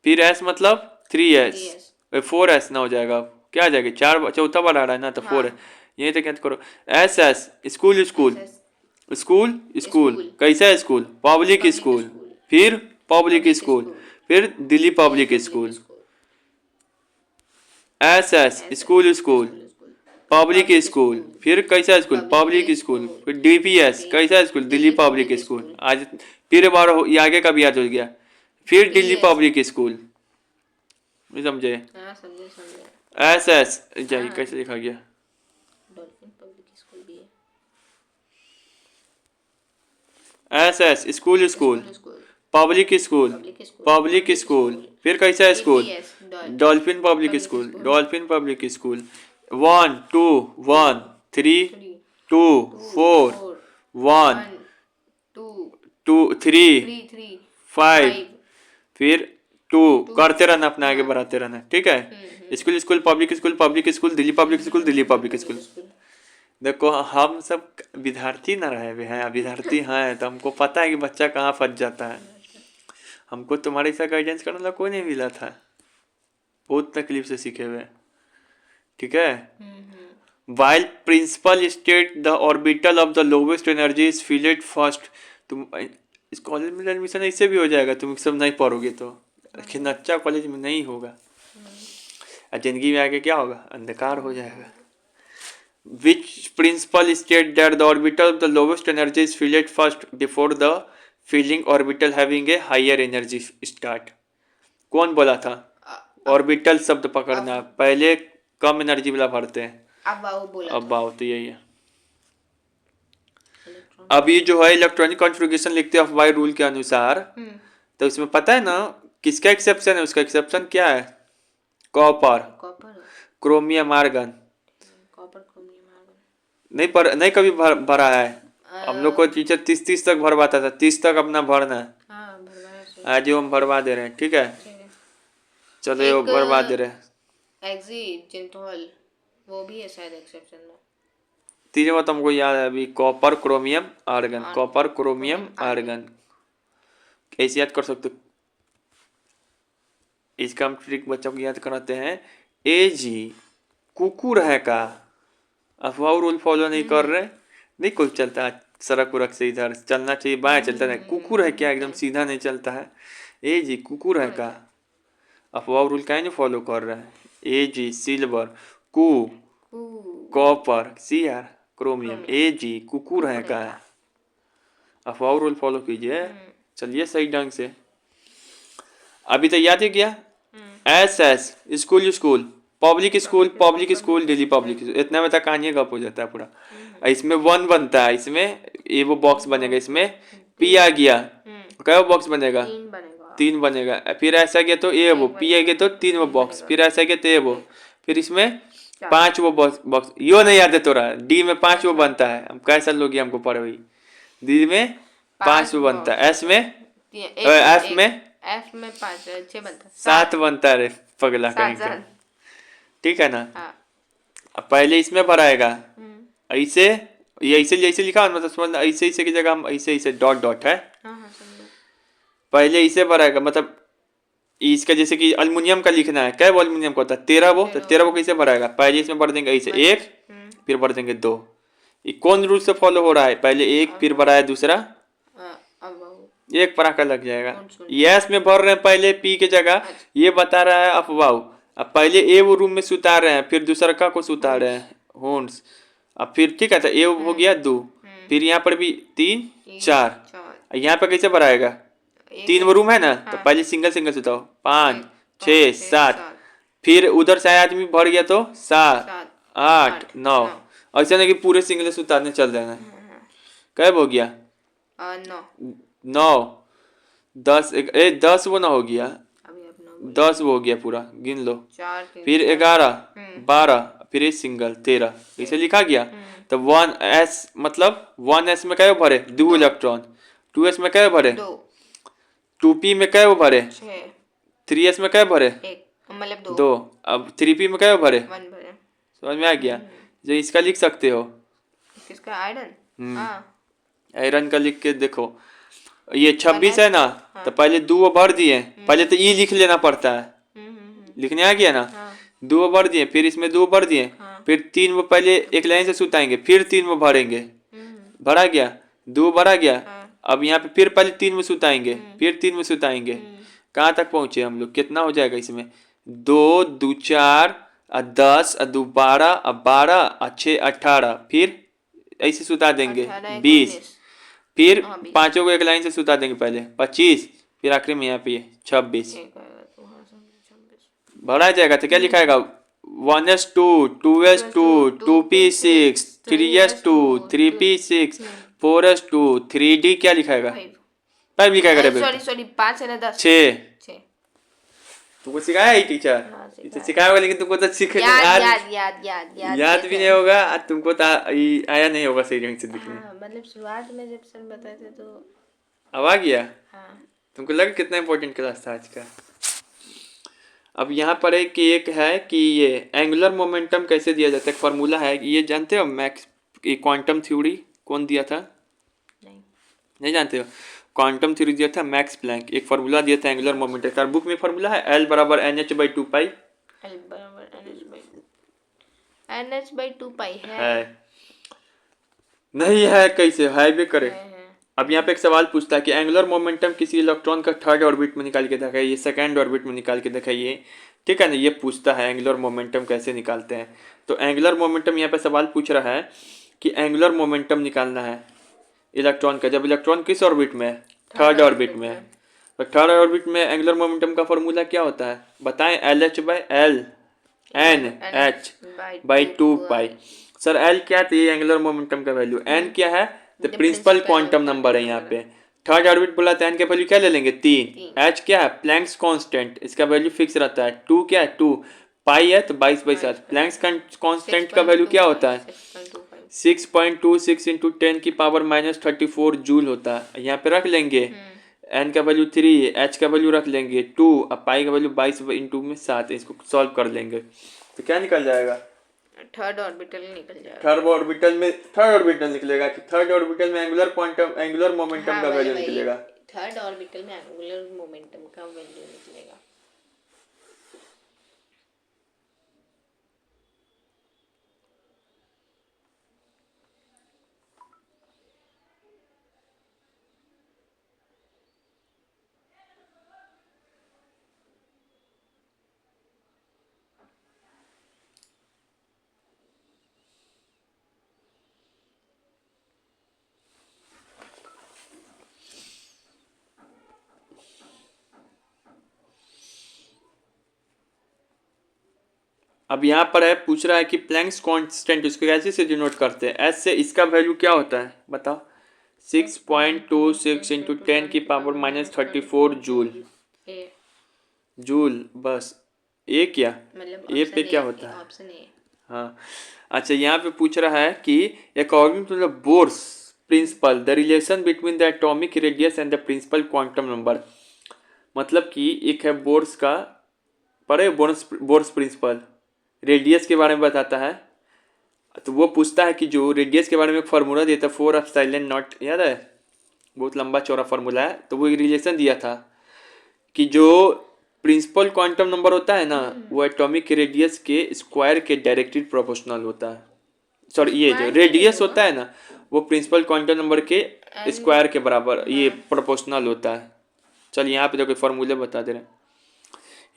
फिर S मतलब 3s, 4s ना हो जाएगा, क्या आ जाएगा? चार, चौथा बार आ रहा है ना तो 4 है। यही तो क्या करो, SS school school, school school, कैसा है स्कूल? पब्लिक स्कूल, फिर पब्लिक स्कूल, फिर Delhi public school. SS school school, public school, फिर कैसा स्कूल? पब्लिक स्कूल, फिर DPS कैसा स्कूल? Delhi public school. आज फिर बार ये आगे का भी याद हो गया, फिर दिल्ली पब्लिक स्कूल। समझे? SS जाइए कैसे लिखा गया? डॉल्फिन पब्लिक स्कूल भी है। SS school school, public school, public school, फिर कैसा school? Dolphin public school, dolphin public school. 1 2 1 3 2 4 1 2 3 5, फिर 2 करते रहना, अपना आगे बढ़ाते रहना। ठीक है, school school, public school, public school, Delhi public school, Delhi public school. देखो हम सब विद्यार्थी ना रहे हुए हैं, विद्यार्थी हैं तो हमको पता है कि बच्चा कहाँ फंस जाता है। हमको तुम्हारे साथ गाइडेंस करने वाला कोई नहीं मिला था, बहुत तकलीफ से सीखे हुए। ठीक है, while principle state the orbital of the lowest energy is filled first. तुम इस कॉलेज में एडमिशन ऐसे भी हो जाएगा, तुम सब नहीं पढ़ोगे तो, लेकिन अच्छा कॉलेज में नहीं होगा, जिंदगी में आगे क्या होगा? अंधकार हो जाएगा। Which principle state that the orbital of the lowest energy is filled first before the filling orbital having a higher energy start? कौन बोला था? ऑर्बिटल शब्द पकड़ना, पहले कम एनर्जी वाला भरते हैं। अब तो यही है। अब ये जो है इलेक्ट्रॉनिक कॉन्फ़िगरेशन लिखते हैं अफवाह रूल के अनुसार, तो इसमें पता है ना किसका एक्सेप्शन है? उसका एक्सेप्शन क्या है? Copper, chromium, argon. नहीं कभी भरा है। हम लोग को टीचर 30 तक भरवाता था, 30 तक अपना भरना है। आज हम भरवा दे रहे हैं। ठीक है, चलो ये भरवा दे रहे हैं। वो भी है शायद एक्सेप्शन में। तीनों बात हमको याद है अभी, copper, chromium, argon. Copper, chromium, argon कैसे याद कर सकते? इसका हम ट्रिक बच्चों को याद कराते हैं। जी कुकुर है का? अफवाह रूल फॉलो नहीं कर रहे, नहीं कोई चलता, सड़क उड़क से इधर चलना चाहिए, बाएं चलता है। कुकुर है क्या, एकदम सीधा नहीं चलता है। ए जी कुकुर है का, अफवाह रूल का नहीं फॉलो कर रहा है। ए जी सिल्वर, कू कॉपर, सी यार क्रोमियम। ए जी कुकुर है का, अफवाह रूल फॉलो कीजिए। चलिए सही ढंग से। अभी तो याद है क्या, S S school school, public school Delhi public school, इतना में तक कहानी गप हो जाता है पूरा। इसमें वन बनता है, इसमें ये वो बॉक्स बनेगा, इसमें पी आ गया, क्या बॉक्स बनेगा, 3 बनेगा। फिर ऐसा गया तो ए वो, पी आ गया तो 3 वो बॉक्स, फिर ऐसा गया तो ए वो, फिर इसमें 5 वो बॉक्स। यो नहीं याद है तोरा, डी में 5 वो बनता है। हम कैसा लोग हमको पढ़े हुई, डी में 5 वो बनता है, एस में एफ में 5 6 बनता, 7 बनता है रे पगला कहीं का, ठीक है ना। अब पहले इसमें भराएगा ऐसे, ये ऐसे लिखा मतलब समझ, ऐसे की जगह हम ऐसे डॉट डॉट है। पहले इसे भराएगा, मतलब इसका जैसे कि अल्युमिनियम का लिखना है, क्या वो अल्युमिनियम का होता है 13 वो, तो 13 वो कैसे भराएगा, पहले इसमें भर देंगे ऐसे 1, फिर भर देंगे 2। ये कौन रूल से फॉलो हो रहा है, पहले 1 फिर भराया दूसरा, 1 पराका लग जाएगा। यस में भर रहे हैं पहले पी के जगह, ये बता रहा है अफवाह। अब पहले ए वो रूम में सुता रहे हैं, फिर दूसरा का को सुता रहे हैं होन्स। अब फिर ठीक है, तो ए हो गया 2, फिर यहाँ पर भी 3 4, यहाँ पे कैसे भराएगा, 3 वो रूम है ना, तो पहले सिंगल सिंगल सुताओ, 5 6 7, फिर उधर से आदमी भर गया तो 7 8 9, ऐसा नहीं कि पूरे सिंगल सुताने चल जाना। कब हो गया 9 10, 10 वो ना हो गया, 10 वो हो गया पूरा, गिन लो। फिर 11 12, फिर एक सिंगल 13, इसे लिखा गया। तो 1s मतलब 1s में क्या भरे 2 इलेक्ट्रॉन, 2s में क्या भरे 2p में क्या भरे 3s में क्या भरे मतलब 2, अब 3p में क्या भरे 1 भरे। समझ में आ गया। जो इसका लिख सकते हो, किसका, आयरन का लिख के देखो, ये 26 है ना, तो पहले 2 भर दिए, पहले तो ई लिख लेना पड़ता है, लिखने आ गया ना, 2 भर दिए, फिर इसमें 2 भर दिए, फिर 3 वो पहले एक लाइन से सुताएंगे, फिर 3 वो भरेंगे, भरा गया 2 भरा गया। अब यहाँ पे फिर पहले 3 में सुताएंगे, फिर 3 में सुताएंगे, कहाँ तक पहुंचे हम लोग, कितना हो जाएगा इसमें 2 2 4 10 2 12 12 6 18, फिर ऐसे सुता देंगे 20, फिर 5 को एक लाइन से सुता देंगे, पहले 25, फिर आखिरी में यहाँ पे 26 भरा जाएगा। तो क्या लिखाएगा 1s2 2s2 2p6 3s2 3p6 4s2 3d, क्या लिखाएगा 5 लिखाएगा रे, सॉरी 5 है ना 10 6। तुमको सिखाया ही टीचर, इसे सिखाया होगा, लेकिन तुमको तो सीखने याद भी नहीं होगा, तुमको तो आया नहीं होगा सही ढंग से दिखने। मतलब शुरुआत में जब सर बताए थे तो अब आ गया। तुमको लगा कितना इंपॉर्टेंट क्लास था आज का। अब यहाँ पर एक है कि ये एंगुलर मोमेंटम कैसे दिया जाता है, फॉर्मूला है, ये जानते हो मैक्स, क्वांटम थ्योरी कौन दिया था, नहीं जानते हो, क्वांटम थ्योरी दिया था मैक्स प्लैंक, एक फार्मूला दिया था एंगुलर मोमेंटम का, बुक में फार्मूला है L बराबर NH/2 पाई, L बराबर NH/2 पाई है नहीं है, कैसे है भी करे। अब यहाँ पे एक सवाल पूछता है कि एंगुलर मोमेंटम किसी इलेक्ट्रॉन का थर्ड ऑर्बिट में निकाल के दिखाइए, सेकंड ऑर्बिट में निकाल के दिखाइए, ठीक है ना, ये पूछता है एंगुलर मोमेंटम कैसे निकालते हैं। तो एंगुलर मोमेंटम यहाँ पे सवाल पूछ रहा है कि एंगुलर मोमेंटम निकालना है इलेक्ट्रॉन का, जब इलेक्ट्रॉन किस ऑर्बिट में है, थर्ड ऑर्बिट में है। तो थर्ड ऑर्बिट में एंगुलर मोमेंटम का फॉर्मूला क्या होता है बताएं, LH/L NH/2 पाई। सर L क्या है, तो ये एंगुलर मोमेंटम का वैल्यू, N क्या है, तो प्रिंसिपल क्वांटम नंबर है। यहाँ पे थर्ड ऑर्बिट बोला तो N का वैल्यू क्या ले लेंगे 3, H क्या है प्लैंक्स कांस्टेंट, इसका वैल्यू फिक्स रहता है, 2 क्या है 2, पाई है तो 22/7, प्लैंक्स कांस्टेंट का वैल्यू क्या होता है 6.26 इंटू 10 की पावर -34 जूल होता है। यहाँ पे रख लेंगे N का वैल्यू 3, H का वैल्यू रख लेंगे 2, अब पाई का वैल्यू 22 इंटू में 7, इसको सॉल्व कर लेंगे तो क्या निकल जाएगा, थर्ड ऑर्बिटल निकल जाएगा। थर्ड ऑर्बिटल निकलेगा कि थर्ड ऑर्बिटल में एंगुलर मोमेंटम का वैल्यू निकलेगा, थर्ड ऑर्बिटल में एंगुलर मोमेंटम का वैल्यू निकलेगा। अब यहाँ पर है पूछ रहा है कि प्लैंक्स कांस्टेंट उसको कैसे से डिनोट करते हैं, एस से इसका वैल्यू क्या होता है बताओ, 6.26 इंटू 10⁻34 जूल। ए जूल बस, ए क्या, मतलब ए पे क्या होता है, ऑप्शन ए। हाँ। अच्छा यहाँ पे पूछ रहा है कि according to the Bohr's principle the relation between the atomic radius and the principal quantum number, मतलब कि एक है बोर्स का, पढ़े बोर्स प्रिंसिपल रेडियस के बारे में बताता है, तो वो पूछता है कि जो रेडियस के बारे में एक फार्मूला देता है 4ε0, याद है, बहुत लंबा चौड़ा फार्मूला है, तो वो एक रिलेशन दिया था कि जो प्रिंसिपल क्वांटम नंबर होता है ना वो एटॉमिक रेडियस के स्क्वायर के डायरेक्टली प्रोपोर्शनल होता है, सॉरी ये जो रेडियस होता है ना वो प्रिंसिपल क्वांटम नंबर के स्क्वायर के बराबर ये प्रोपोर्शनल होता है। चल यहाँ पे देखो फार्मूले बता दे रहे हैं,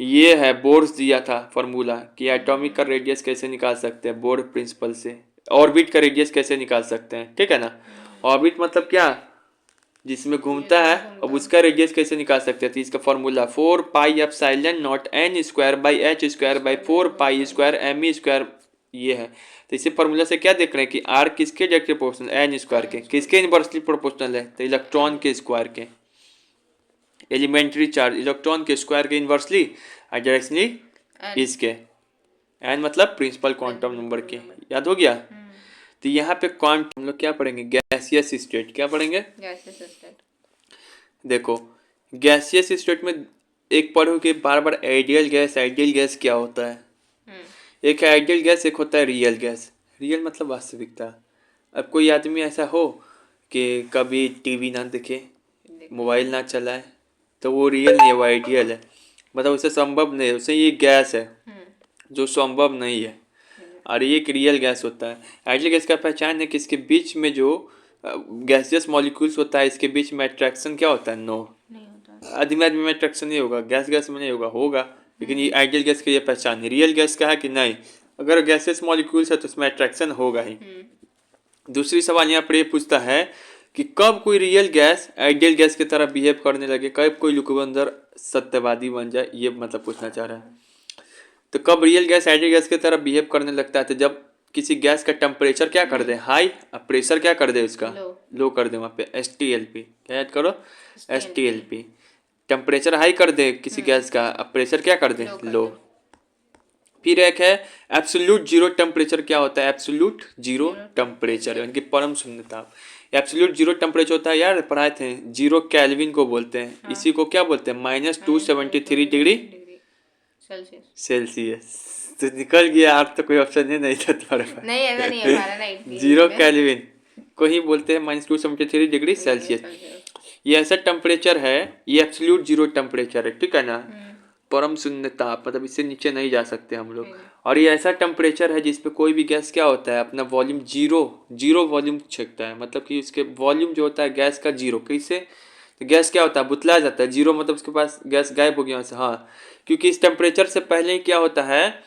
ये है बोर्स दिया था फार्मूला कि एटॉमिक का रेडियस कैसे निकाल सकते हैं बोर प्रिंसिपल से, ऑर्बिट का रेडियस कैसे निकाल सकते हैं, ठीक है ना। ऑर्बिट मतलब क्या, जिसमें घूमता है, अब उसका रेडियस कैसे निकाल सकते हैं, तो इसका formula 4πε0 n square by H square by 4π² m square, ये है। तो इसी फॉर्मूला से क्या देख रहे हैं कि आर किसके डायरेक्टली प्रोपोर्शनल, एन स्क्वायर के, किसके इनवर्सली प्रोपोर्शनल है, तो इलेक्ट्रॉन के स्क्वायर के, एलिमेंट्री चार्ज इलेक्ट्रॉन के स्क्वायर के इनवर्सली और डायरेक्शनली इसके, एन मतलब प्रिंसिपल क्वांटम नंबर के, याद हो गया। तो यहाँ पे क्वांटम हम लोग क्या पढ़ेंगे, गैसियस स्टेट, क्या पढ़ेंगे, गैसियस स्टेट। देखो गैसियस स्टेट में एक पढ़ो कि बार बार आइडियल गैस क्या होता है, एक है आइडियल गैस, एक होता है रियल गैस। रियल मतलब वास्तविकता। अब कोई आदमी ऐसा हो कि कभी टीवी ना देखे, मोबाइल ना चलाए, तो वो रियल नहीं है, वो आइडियल है, मतलब उसे संभव नहीं है, उसे ये गैस है जो संभव नहीं है, और ये एक रियल गैस होता है। आइडियल गैस का पहचान है कि इसके बीच में जो गैसियस मॉलिक्यूल्स होता है इसके बीच में अट्रैक्शन क्या होता है, नो, आदमी में अट्रैक्शन नहीं होगा, गैस में नहीं होगा, लेकिन ये आइडियल गैस की ये पहचान है। रियल गैस का है कि नहीं, अगर गैसियस मॉलिक्यूल्स है तो उसमें अट्रैक्शन होगा ही। दूसरी सवाल यहाँ पर ये पूछता है कि कब कोई रियल गैस आइडियल गैस की तरह बिहेव करने लगे, कब कोई लुकबंदर सत्यवादी बन जाए, ये मतलब पूछना चाह रहा है। तो कब रियल गैस आइडियल गैस की तरह बिहेव करने लगता है, तो जब किसी गैस का टेम्परेचर क्या कर दे हाई, और प्रेशर क्या कर दे उसका लो कर दे, वहाँ पे STLP, क्या याद करो, STLP, टेम्परेचर हाई कर दे किसी गैस का, अब प्रेशर क्या कर दे लो। फिर एक है एब्सोल्यूट जीरो टेम्परेचर, क्या होता है एब्सोल्यूट जीरो टेम्परेचर, यानी कि परम शून्यता। एब्सोल्यूट जीरो टेम्परेचर होता है, यार पढ़ाए थे, जीरो केल्विन को बोलते हैं, इसी को क्या बोलते हैं -273 डिग्री सेल्सियस। तो निकल गया, आप तो कोई ऑप्शन ही नहीं था तुम्हारे पास, नहीं ऐसा नहीं है, हमारा नहीं, जीरो केल्विन को ही बोलते हैं -273 डिग्री सेल्सियस। ये ऐसा टेम्परेचर है, ये एब्सोल्यूट जीरो टेम्परेचर है, ठीक है ना, परम शून्यता, मतलब इससे नीचे नहीं जा सकते हम लोग। और ये ऐसा टेम्परेचर है जिसपे कोई भी गैस क्या होता है अपना वॉल्यूम जीरो वॉल्यूम छेकता है, मतलब कि उसके वॉल्यूम जो होता है गैस का जीरो, कैसे, तो गैस क्या होता है बुतला जाता है, जीरो मतलब उसके पास गैस गायब हो गया वैसे, हाँ, क्योंकि इस टेम्परेचर से पहले ही क्या होता है,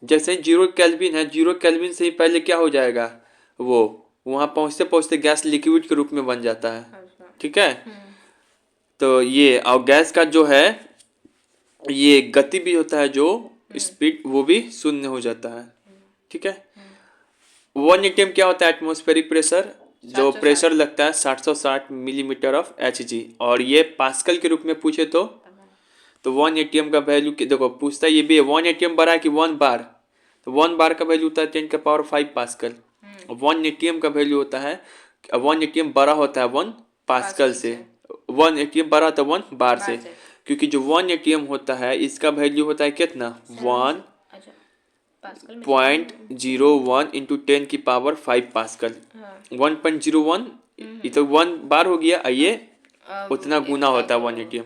जैसे जीरो केल्विन है, जीरो केल्विन से ही पहले क्या हो जाएगा, वो वहाँ पहुँचते पहुँचते गैस लिक्विड के रूप में बन जाता है, ठीक है। तो ये और गैस का जो है ये गति भी होता है, जो स्पीड वो भी शून्य हो जाता है, ठीक है। 1 atm क्या होता है एटमॉस्फेरिक प्रेशर, जो प्रेशर लगता है 760 मिलीमीटर ऑफ Hg, और ये पास्कल के रूप में पूछे तो 1 atm का वैल्यू देखो पूछता है, ये भी 1 atm बड़ा है कि 1 बार, तो 1 बार का वैल्यू होता है 10⁵ पास्कल, 1 atm का वैल्यू होता है 1 atm बड़ा होता है 1 पास्कल से, 1 atm बड़ा होता है 1 बार से, क्योंकि जो 1 atm होता है इसका वैल्यू होता है कितना 1.01 इंटू 10⁵ पास्कल, 1.01 ये तो 1 बार हो गया, ये उतना गुना होता है 1 atm।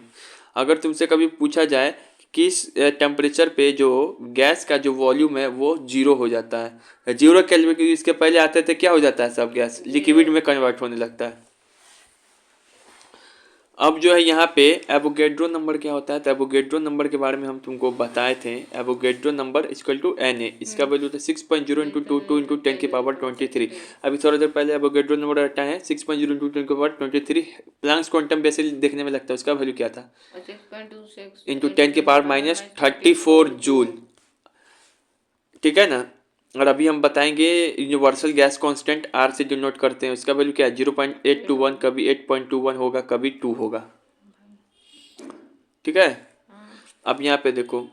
अगर तुमसे कभी पूछा जाए किस टेम्परेचर पे जो गैस का जो वॉल्यूम है वो जीरो हो जाता है, जीरो केल्विन, क्योंकि इसके पहले आते थे क्या हो जाता है सब गैस लिक्विड में कन्वर्ट होने लगता है। अब जो है यहाँ पे एवोगैड्रो नंबर क्या होता है, तो एवोगैड्रो नंबर के बारे में हम तुमको बताए थे, Avogadro number equal to Na, इसका वैल्यू था 6.0 इंटू 22 इंटू 10⁻23। अभी थोड़ा देर पहले एवोगैड्रो नंबर रटा है 6.0 इंटू 10⁻23, प्लैंक्स क्वांटम बेसिस देखने में लगता है, उसका वैल्यू क्या था 6.26 इंटू 10⁻⁻34 जूल, ठीक है ना। और अभी हम बताएंगे यूनिवर्सल गैस कांस्टेंट आर से डिनोट करते हैं, उसका वैल्यू क्या है 0.821, कभी 8.21 होगा, कभी 2 होगा। ठीक है। अब यहाँ पे देखो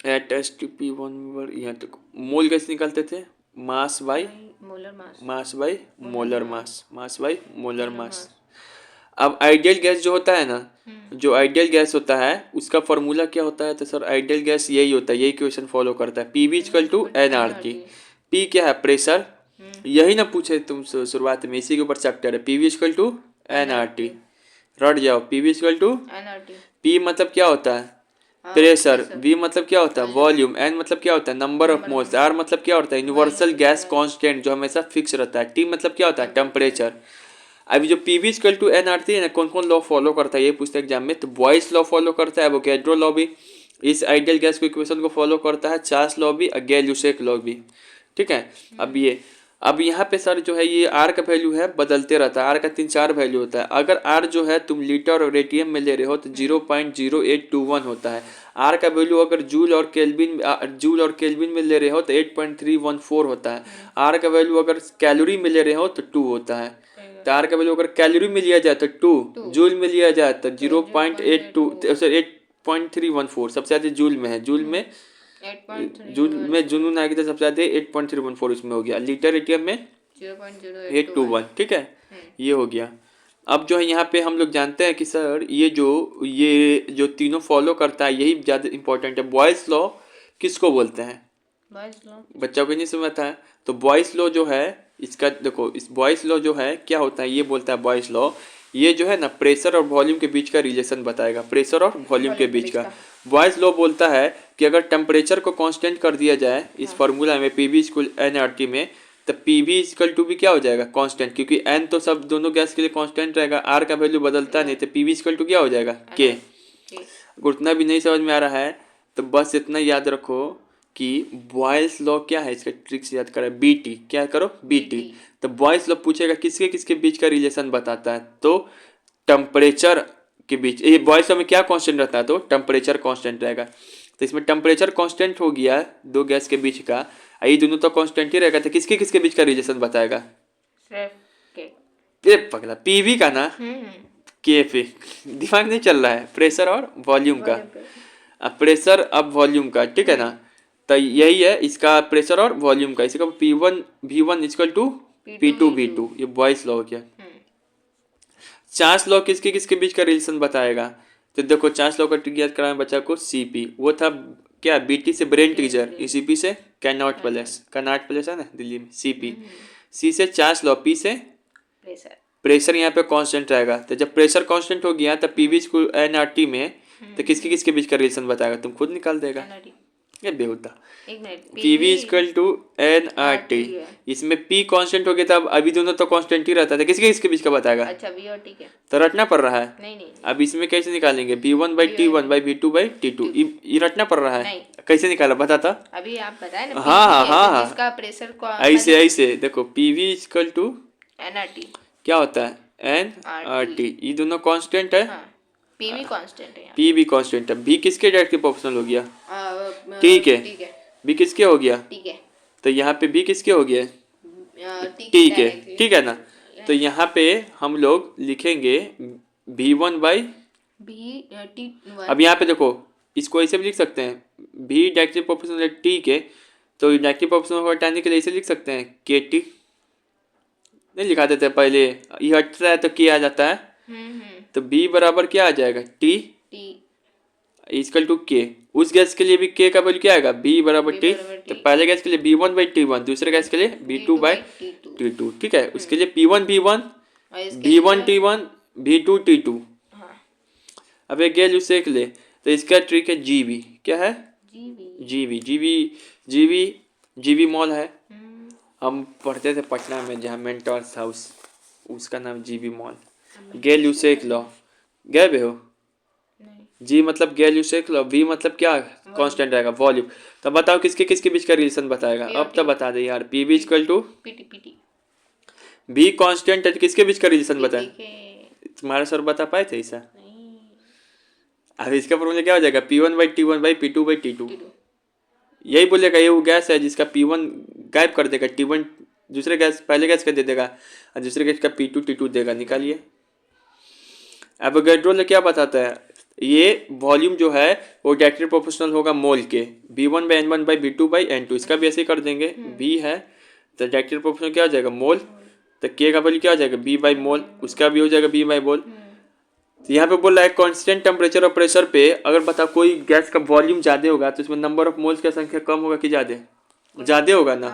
at S T P one, यहाँ तक मोल कैसे निकालते थे, mass by molar mass, mass by molar mass, mass by molar mass. अब आइडियल गैस जो होता है ना, जो आइडियल गैस होता है उसका फॉर्मूला क्या होता है, तो सर आइडियल गैस यही होता है, यही क्वेश्चन फॉलो करता है, P V equal to n R T. P क्या है, प्रेशर, यही ना पूछे तुम शुरुआत में, इसी के ऊपर चैप्टर है, P V equal to n R T. रट जाओ, P V equal to NRT. P मतलब क्या होता है, प्रेशर, वी मतलब क्या होता है वॉल्यूम, एन मतलब क्या होता है नंबर ऑफ मोल्स, आर मतलब क्या होता है यूनिवर्सल गैस कांस्टेंट जो हमेशा फिक्स रहता है, टी मतलब क्या होता है टेम्परेचर। अभी जो P V equal to n R T है ना, कौन कौन लॉ फॉलो करता है ये पूछते हैं एग्जाम में, तो बॉयस लॉ फॉलो करता है, एवोगैड्रो लॉ भी इस आइडियल गैस को इक्वेशन को फॉलो करता है, चार्ल्स लॉ भी, गैल-ल्यूसेक लॉ भी। ठीक है। अब यहाँ पे सर जो है ये आर का वैल्यू है बदलते रहता है, आर का 3-4 वैल्यू होता है। अगर आर जो है तुम लीटर और रेडियन में ले रहे हो तो 0.0821 होता है। आर का वैल्यू अगर जूल और केल्विन में ले रहे हो तो 8.314 होता है। आर का वैल्यू अगर कैलोरी में ले रहे हो तो 2 होता है। तो आर का वैल्यू अगर कैलोरी में लिया जाए तो 2, जूल में लिया जाए तो 0.82, 8.314 सबसे ज़्यादा जूल में है, जूल में जुनून आएगी तो सबसे ज़्यादा 8.314 इसमें हो गया, लीटर एटीएम में 0.0821। ठीक है, ये हो गया। अब जो है यहाँ पे हम लोग जानते हैं कि सर ये जो तीनों फॉलो करता है यही ज़्यादा इंपॉर्टेंट है। बॉयस लॉ किसको बोलते हैं, बच्चा को नहीं समझता है, तो बॉयस लॉ जो है इसका देखो, इस बॉयस लॉ जो है क्या होता है, ये बोलता है बॉयस लॉ, ये जो है ना प्रेशर और वॉल्यूम के बीच का रिलेशन बताएगा, प्रेशर और वॉल्यूम के बीच का। बॉयस लॉ बोलता है कि अगर टेम्परेचर को कांस्टेंट कर दिया जाए इस फार्मूला में P V equal n R T में, तो पी वी इक्वल टू भी क्या हो जाएगा कांस्टेंट, क्योंकि एन तो सब दोनों गैस के लिए कांस्टेंट रहेगा, आर का वैल्यू बदलता नहीं, तो पी वी इक्वल टू क्या हो जाएगा के। अगर उतना भी नहीं समझ में आ रहा है तो बस इतना याद रखो कि बॉयल्स लॉ क्या है, इसका ट्रिक्स याद करें, बी टी, क्या करो बी टी। तो बॉयल्स लॉ पूछेगा किसके किसके बीच का रिलेशन बताता है, तो टेम्परेचर के बीच, ये बॉयल्स लॉ में क्या कांस्टेंट रहता है, तो टेम्परेचर कांस्टेंट रहेगा। तो इसमें टेम्परेचर कांस्टेंट हो गया दो गैस के बीच का, ये दोनों तो कांस्टेंट ही रहेगा, तो किसके किसके बीच का रिलेशन बताएगा, ये पगला पीवी का ना, के पे दिमाग नहीं चल रहा है, प्रेशर और वॉल्यूम का, अब प्रेशर अब वॉल्यूम का, ठीक है ना। तो यही है इसका प्रेशर और वॉल्यूम का, इसका P1 V1 equal to P2 V2, ये बॉयस लॉ हो गया। चार्ल्स लॉ किसके किसके बीच का रिलेशन बताएगा, तो देखो चार्ल्स लॉ का ट्रिक याद कराएं बच्चा को, CP वो था क्या, BT से ब्रेन टीजर, CP से कैनॉट प्लेस है ना दिल्ली में, CP, C से चार्ल्स लॉ, P से प्रेशर यहाँ पे कांस्टेंट रहेगा। तो जब प्रेशर कांस्टेंट हो गया तो पीवी को एनआरटी में, तो किसके किसके बीच का रिलेशन बताएगा, तुम खुद निकाल देगा, ये बेहुदा। पीवी इक्वल टू एनआरटी, इसमें पी कांस्टेंट हो गया था, अभी दोनों तो कांस्टेंट ही रहता था, किसके किसके बीच का बताएगा, अच्छा वी और टी के, तो रटना पड़ रहा है। नहीं। अब इसमें कैसे निकालेंगे, V1/T1/V2/T2, ये रटना पड़ रहा है, कैसे निकाला बताता, अभी आप बताए ना, हाँ जिसका प्रेशर को ऐसे देखो, पीवी इक्वल टू एनआरटी क्या होता है, एनआरटी, ये दोनों कांस्टेंट है, पीवी कांस्टेंट है, पीवी कांस्टेंट है, भी किसके डायरेक्टली प्रोपोर्शनल हो गया, ठीक है, भी किसके हो गया, ठीक है, तो यहाँ पे भी किसके हो गया, ठीक है ना। तो यहाँ पे हम लोग लिखेंगे V1/, अब यहाँ पे देखो इसको ऐसे भी लिख सकते हैं, भी डायरेक्टली प्रोपोर्शनल है टी के, तो डायरेक्टली प्रोपोर्शनल को हटाने के लिए ऐसे लिख सकते हैं KT, नहीं लिखा देते पहले, ये हटता है तो के आ जाता है, तो B बराबर क्या आ जाएगा, T इक्वल टू के, उस गैस के लिए भी के का वैल्यू क्या आएगा, B बराबर T, तो पहले गैस के लिए V1/T1, दूसरे गैस के लिए V2/T2, ठीक है, उसके लिए P1 V1, V1 T1, V2 T2। अब एक गैस उसे ले, तो इसका ट्रिक है GB, क्या है, जीवी मॉल है, हम पढ़ते थे पटना में जहाँ मेंटोर्स हाउस, उसका नाम जीवी मॉल। गैल-ल्यूसेक लॉ गए भी हो, जी मतलब गैल-ल्यूसेक लॉ, वी मतलब क्या कांस्टेंट रहेगा वॉल्यूम, तो बताओ किसके किसके बीच का रिलेशन बताएगा, अब तो बता दे यार, पीवी इक्वल टू भी कांस्टेंट है, किसके बीच का रिलेशन बताए, तुम्हारे सर बता पाए थे ऐसा, अब इसका फॉर्मूला क्या हो जाएगा, P1/T1/P2/T2, यही बोलेगा ये वो गैस है जिसका P1 गायब कर देगा, T1 दूसरे गैस पहले गैस का दे देगा और दूसरे गैस का P2 T2 देगा। निकालिए। एवोगैड्रो ने क्या बताता है, ये वॉल्यूम जो है वो डायरेक्टली प्रोपोर्शनल होगा मोल के, V1/N1/V2/N2। इसका भी ऐसे ही कर देंगे, V है तो डायरेक्टली प्रोपोर्शनल क्या हो जाएगा मोल, तो K का वैल्यू क्या हो जाएगा B/मोल, उसका भी हो जाएगा B/मोल। तो यहाँ पे बोल रहा है कांस्टेंट टेम्परेचर और प्रेशर पे अगर बता कोई गैस का वॉल्यूम ज़्यादा होगा तो इसमें नंबर ऑफ मोल्स की संख्या कम होगा कि ज़्यादा होगा ना।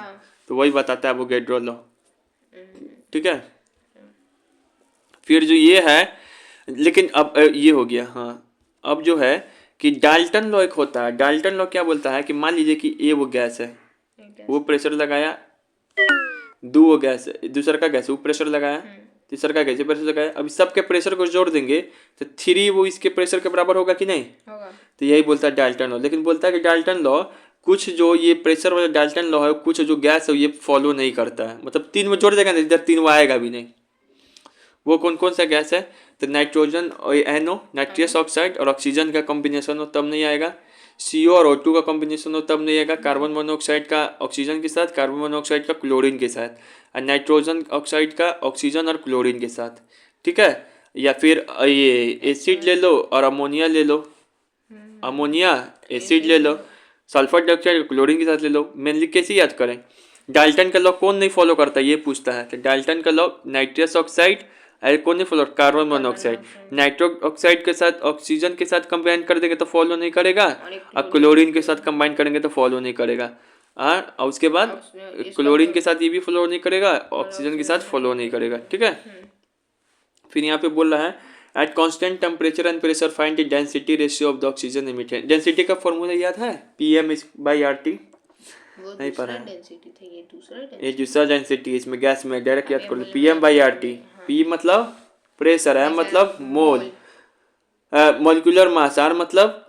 तो वही बताता है एवोगैड्रो लॉ। ठीक है। फिर जो ये है, लेकिन अब ये हो गया। हाँ, अब जो है कि डाल्टन लॉ एक होता है। डाल्टन लॉ क्या बोलता है कि मान लीजिए कि ये वो गैस है, वो प्रेशर लगाया, वो गैस है, दूसरा का गैस वो प्रेशर लगाया, तीसरा का गैस प्रेशर लगाया। अब सबके प्रेशर को जोड़ देंगे तो 3 वो इसके प्रेशर के बराबर होगा कि नहीं होगा। तो यही बोलता है डाल्टन लॉ। लेकिन बोलता है कि डाल्टन लॉ कुछ जो ये प्रेशर वाला डाल्टन लॉ है कुछ जो गैस है ये फॉलो नहीं करता है, मतलब 3 में जोड़ देगा ना इधर 3 वो आएगा भी नहीं। वो कौन कौन सा गैस है, तो नाइट्रोजन और NO नाइट्रियस ऑक्साइड और ऑक्सीजन का कॉम्बिनेशन हो तब नहीं आएगा, CO और O2 का कॉम्बिनेशन हो तब नहीं आएगा, कार्बन मोनोऑक्साइड का ऑक्सीजन के साथ, कार्बन मोनोऑक्साइड का क्लोरीन के साथ, और नाइट्रोजन ऑक्साइड का ऑक्सीजन और क्लोरीन के साथ। ठीक है। या फिर ये एसिड ले लो और अमोनिया ले लो, अमोनिया एसिड ले लो, सल्फर डाइऑक्साइड क्लोरीन के साथ ले लो। मेनली कैसे याद करें, डाल्टन का लॉ कौन नहीं फॉलो करता ये पूछता है, तो डाल्टन का लॉ नाइट्रस ऑक्साइड अरे कौन नहीं follow, carbon monoxide nitro oxide के साथ ऑक्सीजन के साथ कंबाइन कर देंगे तो फॉलो नहीं करेगा, और क्लोरीन के साथ कंबाइन करेंगे तो फॉलो नहीं करेगा। और उसके बाद क्लोरीन के साथ ये भी फॉलो नहीं करेगा, ऑक्सीजन के साथ फॉलो नहीं करेगा। ठीक है। फिर यहाँ पे बोल रहा है at constant temperature and pressure find the density ratio of the oxygen emitted. Density का फॉर्मूला याद है, PM/RT। नहीं पता है, डेंसिटी थी, ये ये दूसरा डेंसिटी इसमें गैस में डायरेक्ट याद कर लो, PM/RT। P मतलब प्रेशर, M मतलब मोल, मॉलिक्यूलर मास, R मतलब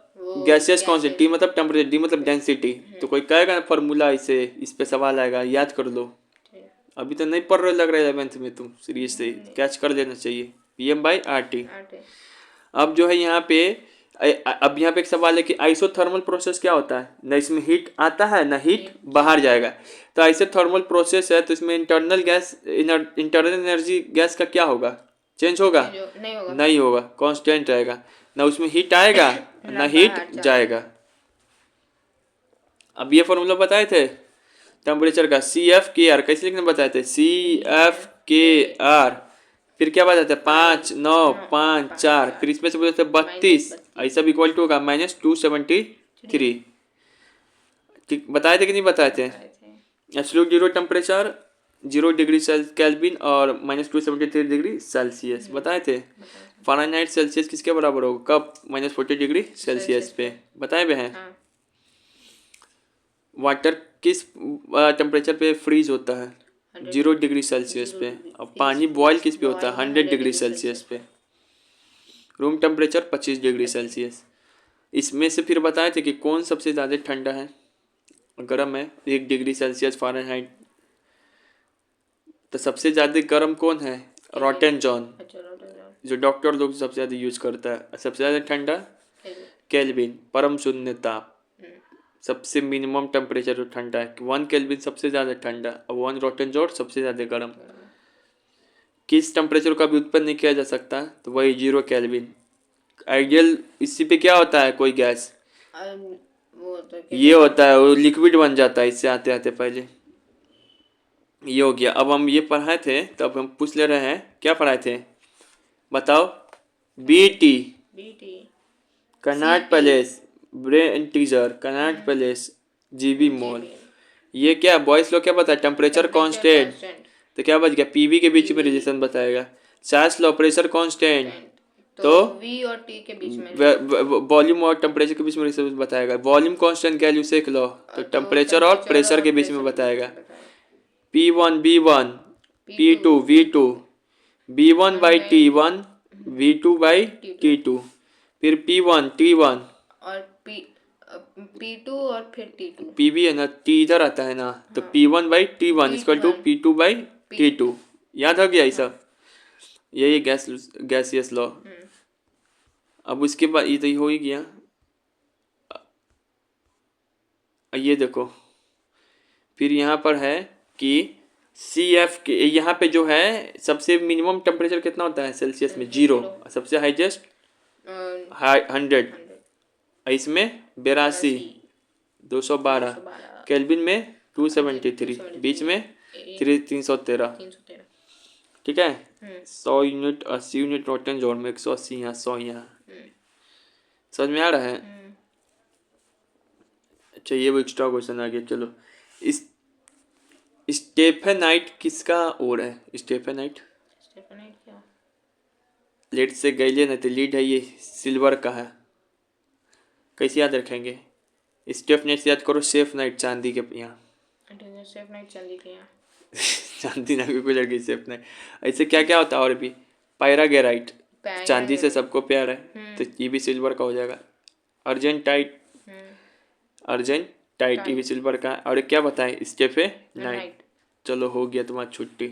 गैसियस कॉन्सेंट, T मतलब टेम्परेचर, D मतलब डेंसिटी। तो कोई कहेगा ना फॉर्मूला इसे, इस पे सवाल आएगा, याद कर लो। अभी तो नहीं पढ़ रहे लग रहा है 11th में, तुम सीरीज से कैच कर लेना चाहिए PM/RT। अब जो है यहाँ पे अब यहाँ पे एक सवाल है कि आइसोथर्मल प्रोसेस क्या होता है, ना इसमें हीट आता है ना हीट बाहर जाएगा। तो आइसोथर्मल प्रोसेस है तो इसमें इंटरनल एनर्जी गैस का क्या होगा, चेंज होगा नहीं होगा, कांस्टेंट रहेगा। ना उसमें हीट आएगा ना हीट जाएगा। अब ये फॉर्मूला बताए थे टेम्परेचर का, CF/K/R कैसे लिखना बताए थे, CF/K/R। फिर क्या बताते हैं 5 9 5 4, फिर इसमें से बोलते 32, ऐसा भी इक्वल टू होगा -273। ठीक बताए थे कि नहीं बताए थे। Absolute zero temperature 0 degree kelvin और -273 डिग्री सेल्सियस बताए थे। फ़ारेनहाइट सेल्सियस किसके बराबर होगा, कब, -40 डिग्री सेल्सियस पे बताए हुए हैं। वाटर किस टेम्परेचर पे फ्रीज होता है, 0 डिग्री सेल्सियस पे। अब पानी बॉयल किस पे होता है, 100 डिग्री सेल्सियस पे। Room temperature 25 degree Celsius. इसमें से फिर बताए थे कि कौन सबसे ज़्यादा ठंडा है, गर्म है 1 डिग्री सेल्सियस फ़ारेनहाइट। तो सबसे ज़्यादा गर्म कौन है, रॉटन जॉन, जो डॉक्टर लोग सबसे ज़्यादा यूज करता है। सबसे ज़्यादा ठंडा केल्विन, परम शून्य ताप। सबसे मिनिमम टेम्परेचर जो ठंडा है 1 केल्विन सबसे ज़्यादा ठंडा, और 1 रॉटन जॉन सबसे ज़्यादा गर्म। किस टेम्परेचर का भी उत्पन्न नहीं किया जा सकता, तो वही 0 केल्विन। आइडियल इसी पे क्या होता है कोई गैस, ये होता है वो लिक्विड बन जाता है इससे आते आते पहले। ये हो गया। अब हम ये पढ़ाए थे तो अब हम पूछ ले रहे हैं क्या पढ़ाए थे बताओ, BT Karnat palace, brain teaser Karnat palace, GB मोल। ये क्या बॉयस लोग क्या बताया, टेम्परेचर कांस्टेंट, तो क्या बच गया PV के बीच में रिलेशन बताएगा। चार्ल्स लॉ प्रेशर कांस्टेंट, तो V और T के बीच में वॉल्यूम और टेम्परेचर के बीच में रिलेशन बताएगा। वॉल्यूम कांस्टेंट क्या यूसेक लॉ, तो टेम्परेचर और प्रेशर के बीच में बताएगा। P1 B1 P2 V2, B1/T1 V2/T2, फिर P1 T1 और P2 और फिर T2, PV है ना, T इधर आता है ना, तो P1/T1 इक्वल टू P2/T2। याद हो गया ये सब, यही गैसियस लॉ। अब उसके बाद ये तो हो ही गया। ये देखो, फिर यहाँ पर है कि सी एफ के यहाँ पे जो है सबसे मिनिमम टेम्परेचर कितना होता है सेल्सियस में, 0, सबसे हाईएस्ट 100, इसमें 82, 212, केल्विन में 273, बीच में 313, 313। ठीक है। 100 यूनिट, 80 यूनिट नॉर्टन जोन में, 180 यहाँ, 100 यहाँ। समझ में आ रहा है? अच्छा, ये वो एक्स्ट्रा क्वेश्चन आ गया। चलो, इस स्टेफेनाइट किसका ओर है? स्टेफेनाइट स्टेफेनाइट क्या? लेड से गैलियन है तो लीड है, ये सिल्वर का है। कैसे याद रखेंगे? स्टेफनाइट से याद करो, सेफ नाइट चांदी के यहाँ। स्टेफेनाइट चांदी के यहाँ। चांदी ना भी कोई लड़की सेफ नाइट। ऐसे क्या क्या होता है और भी? पायरागेराइट, चांदी से सबको प्यार है, तो ये भी सिल्वर का हो जाएगा। अर्जेंटाइट, अर्जेंटाइट ये भी सिल्वर का है। और क्या बताएं? स्टेफेनाइट। चलो, हो गया तुम्हारा छुट्टी।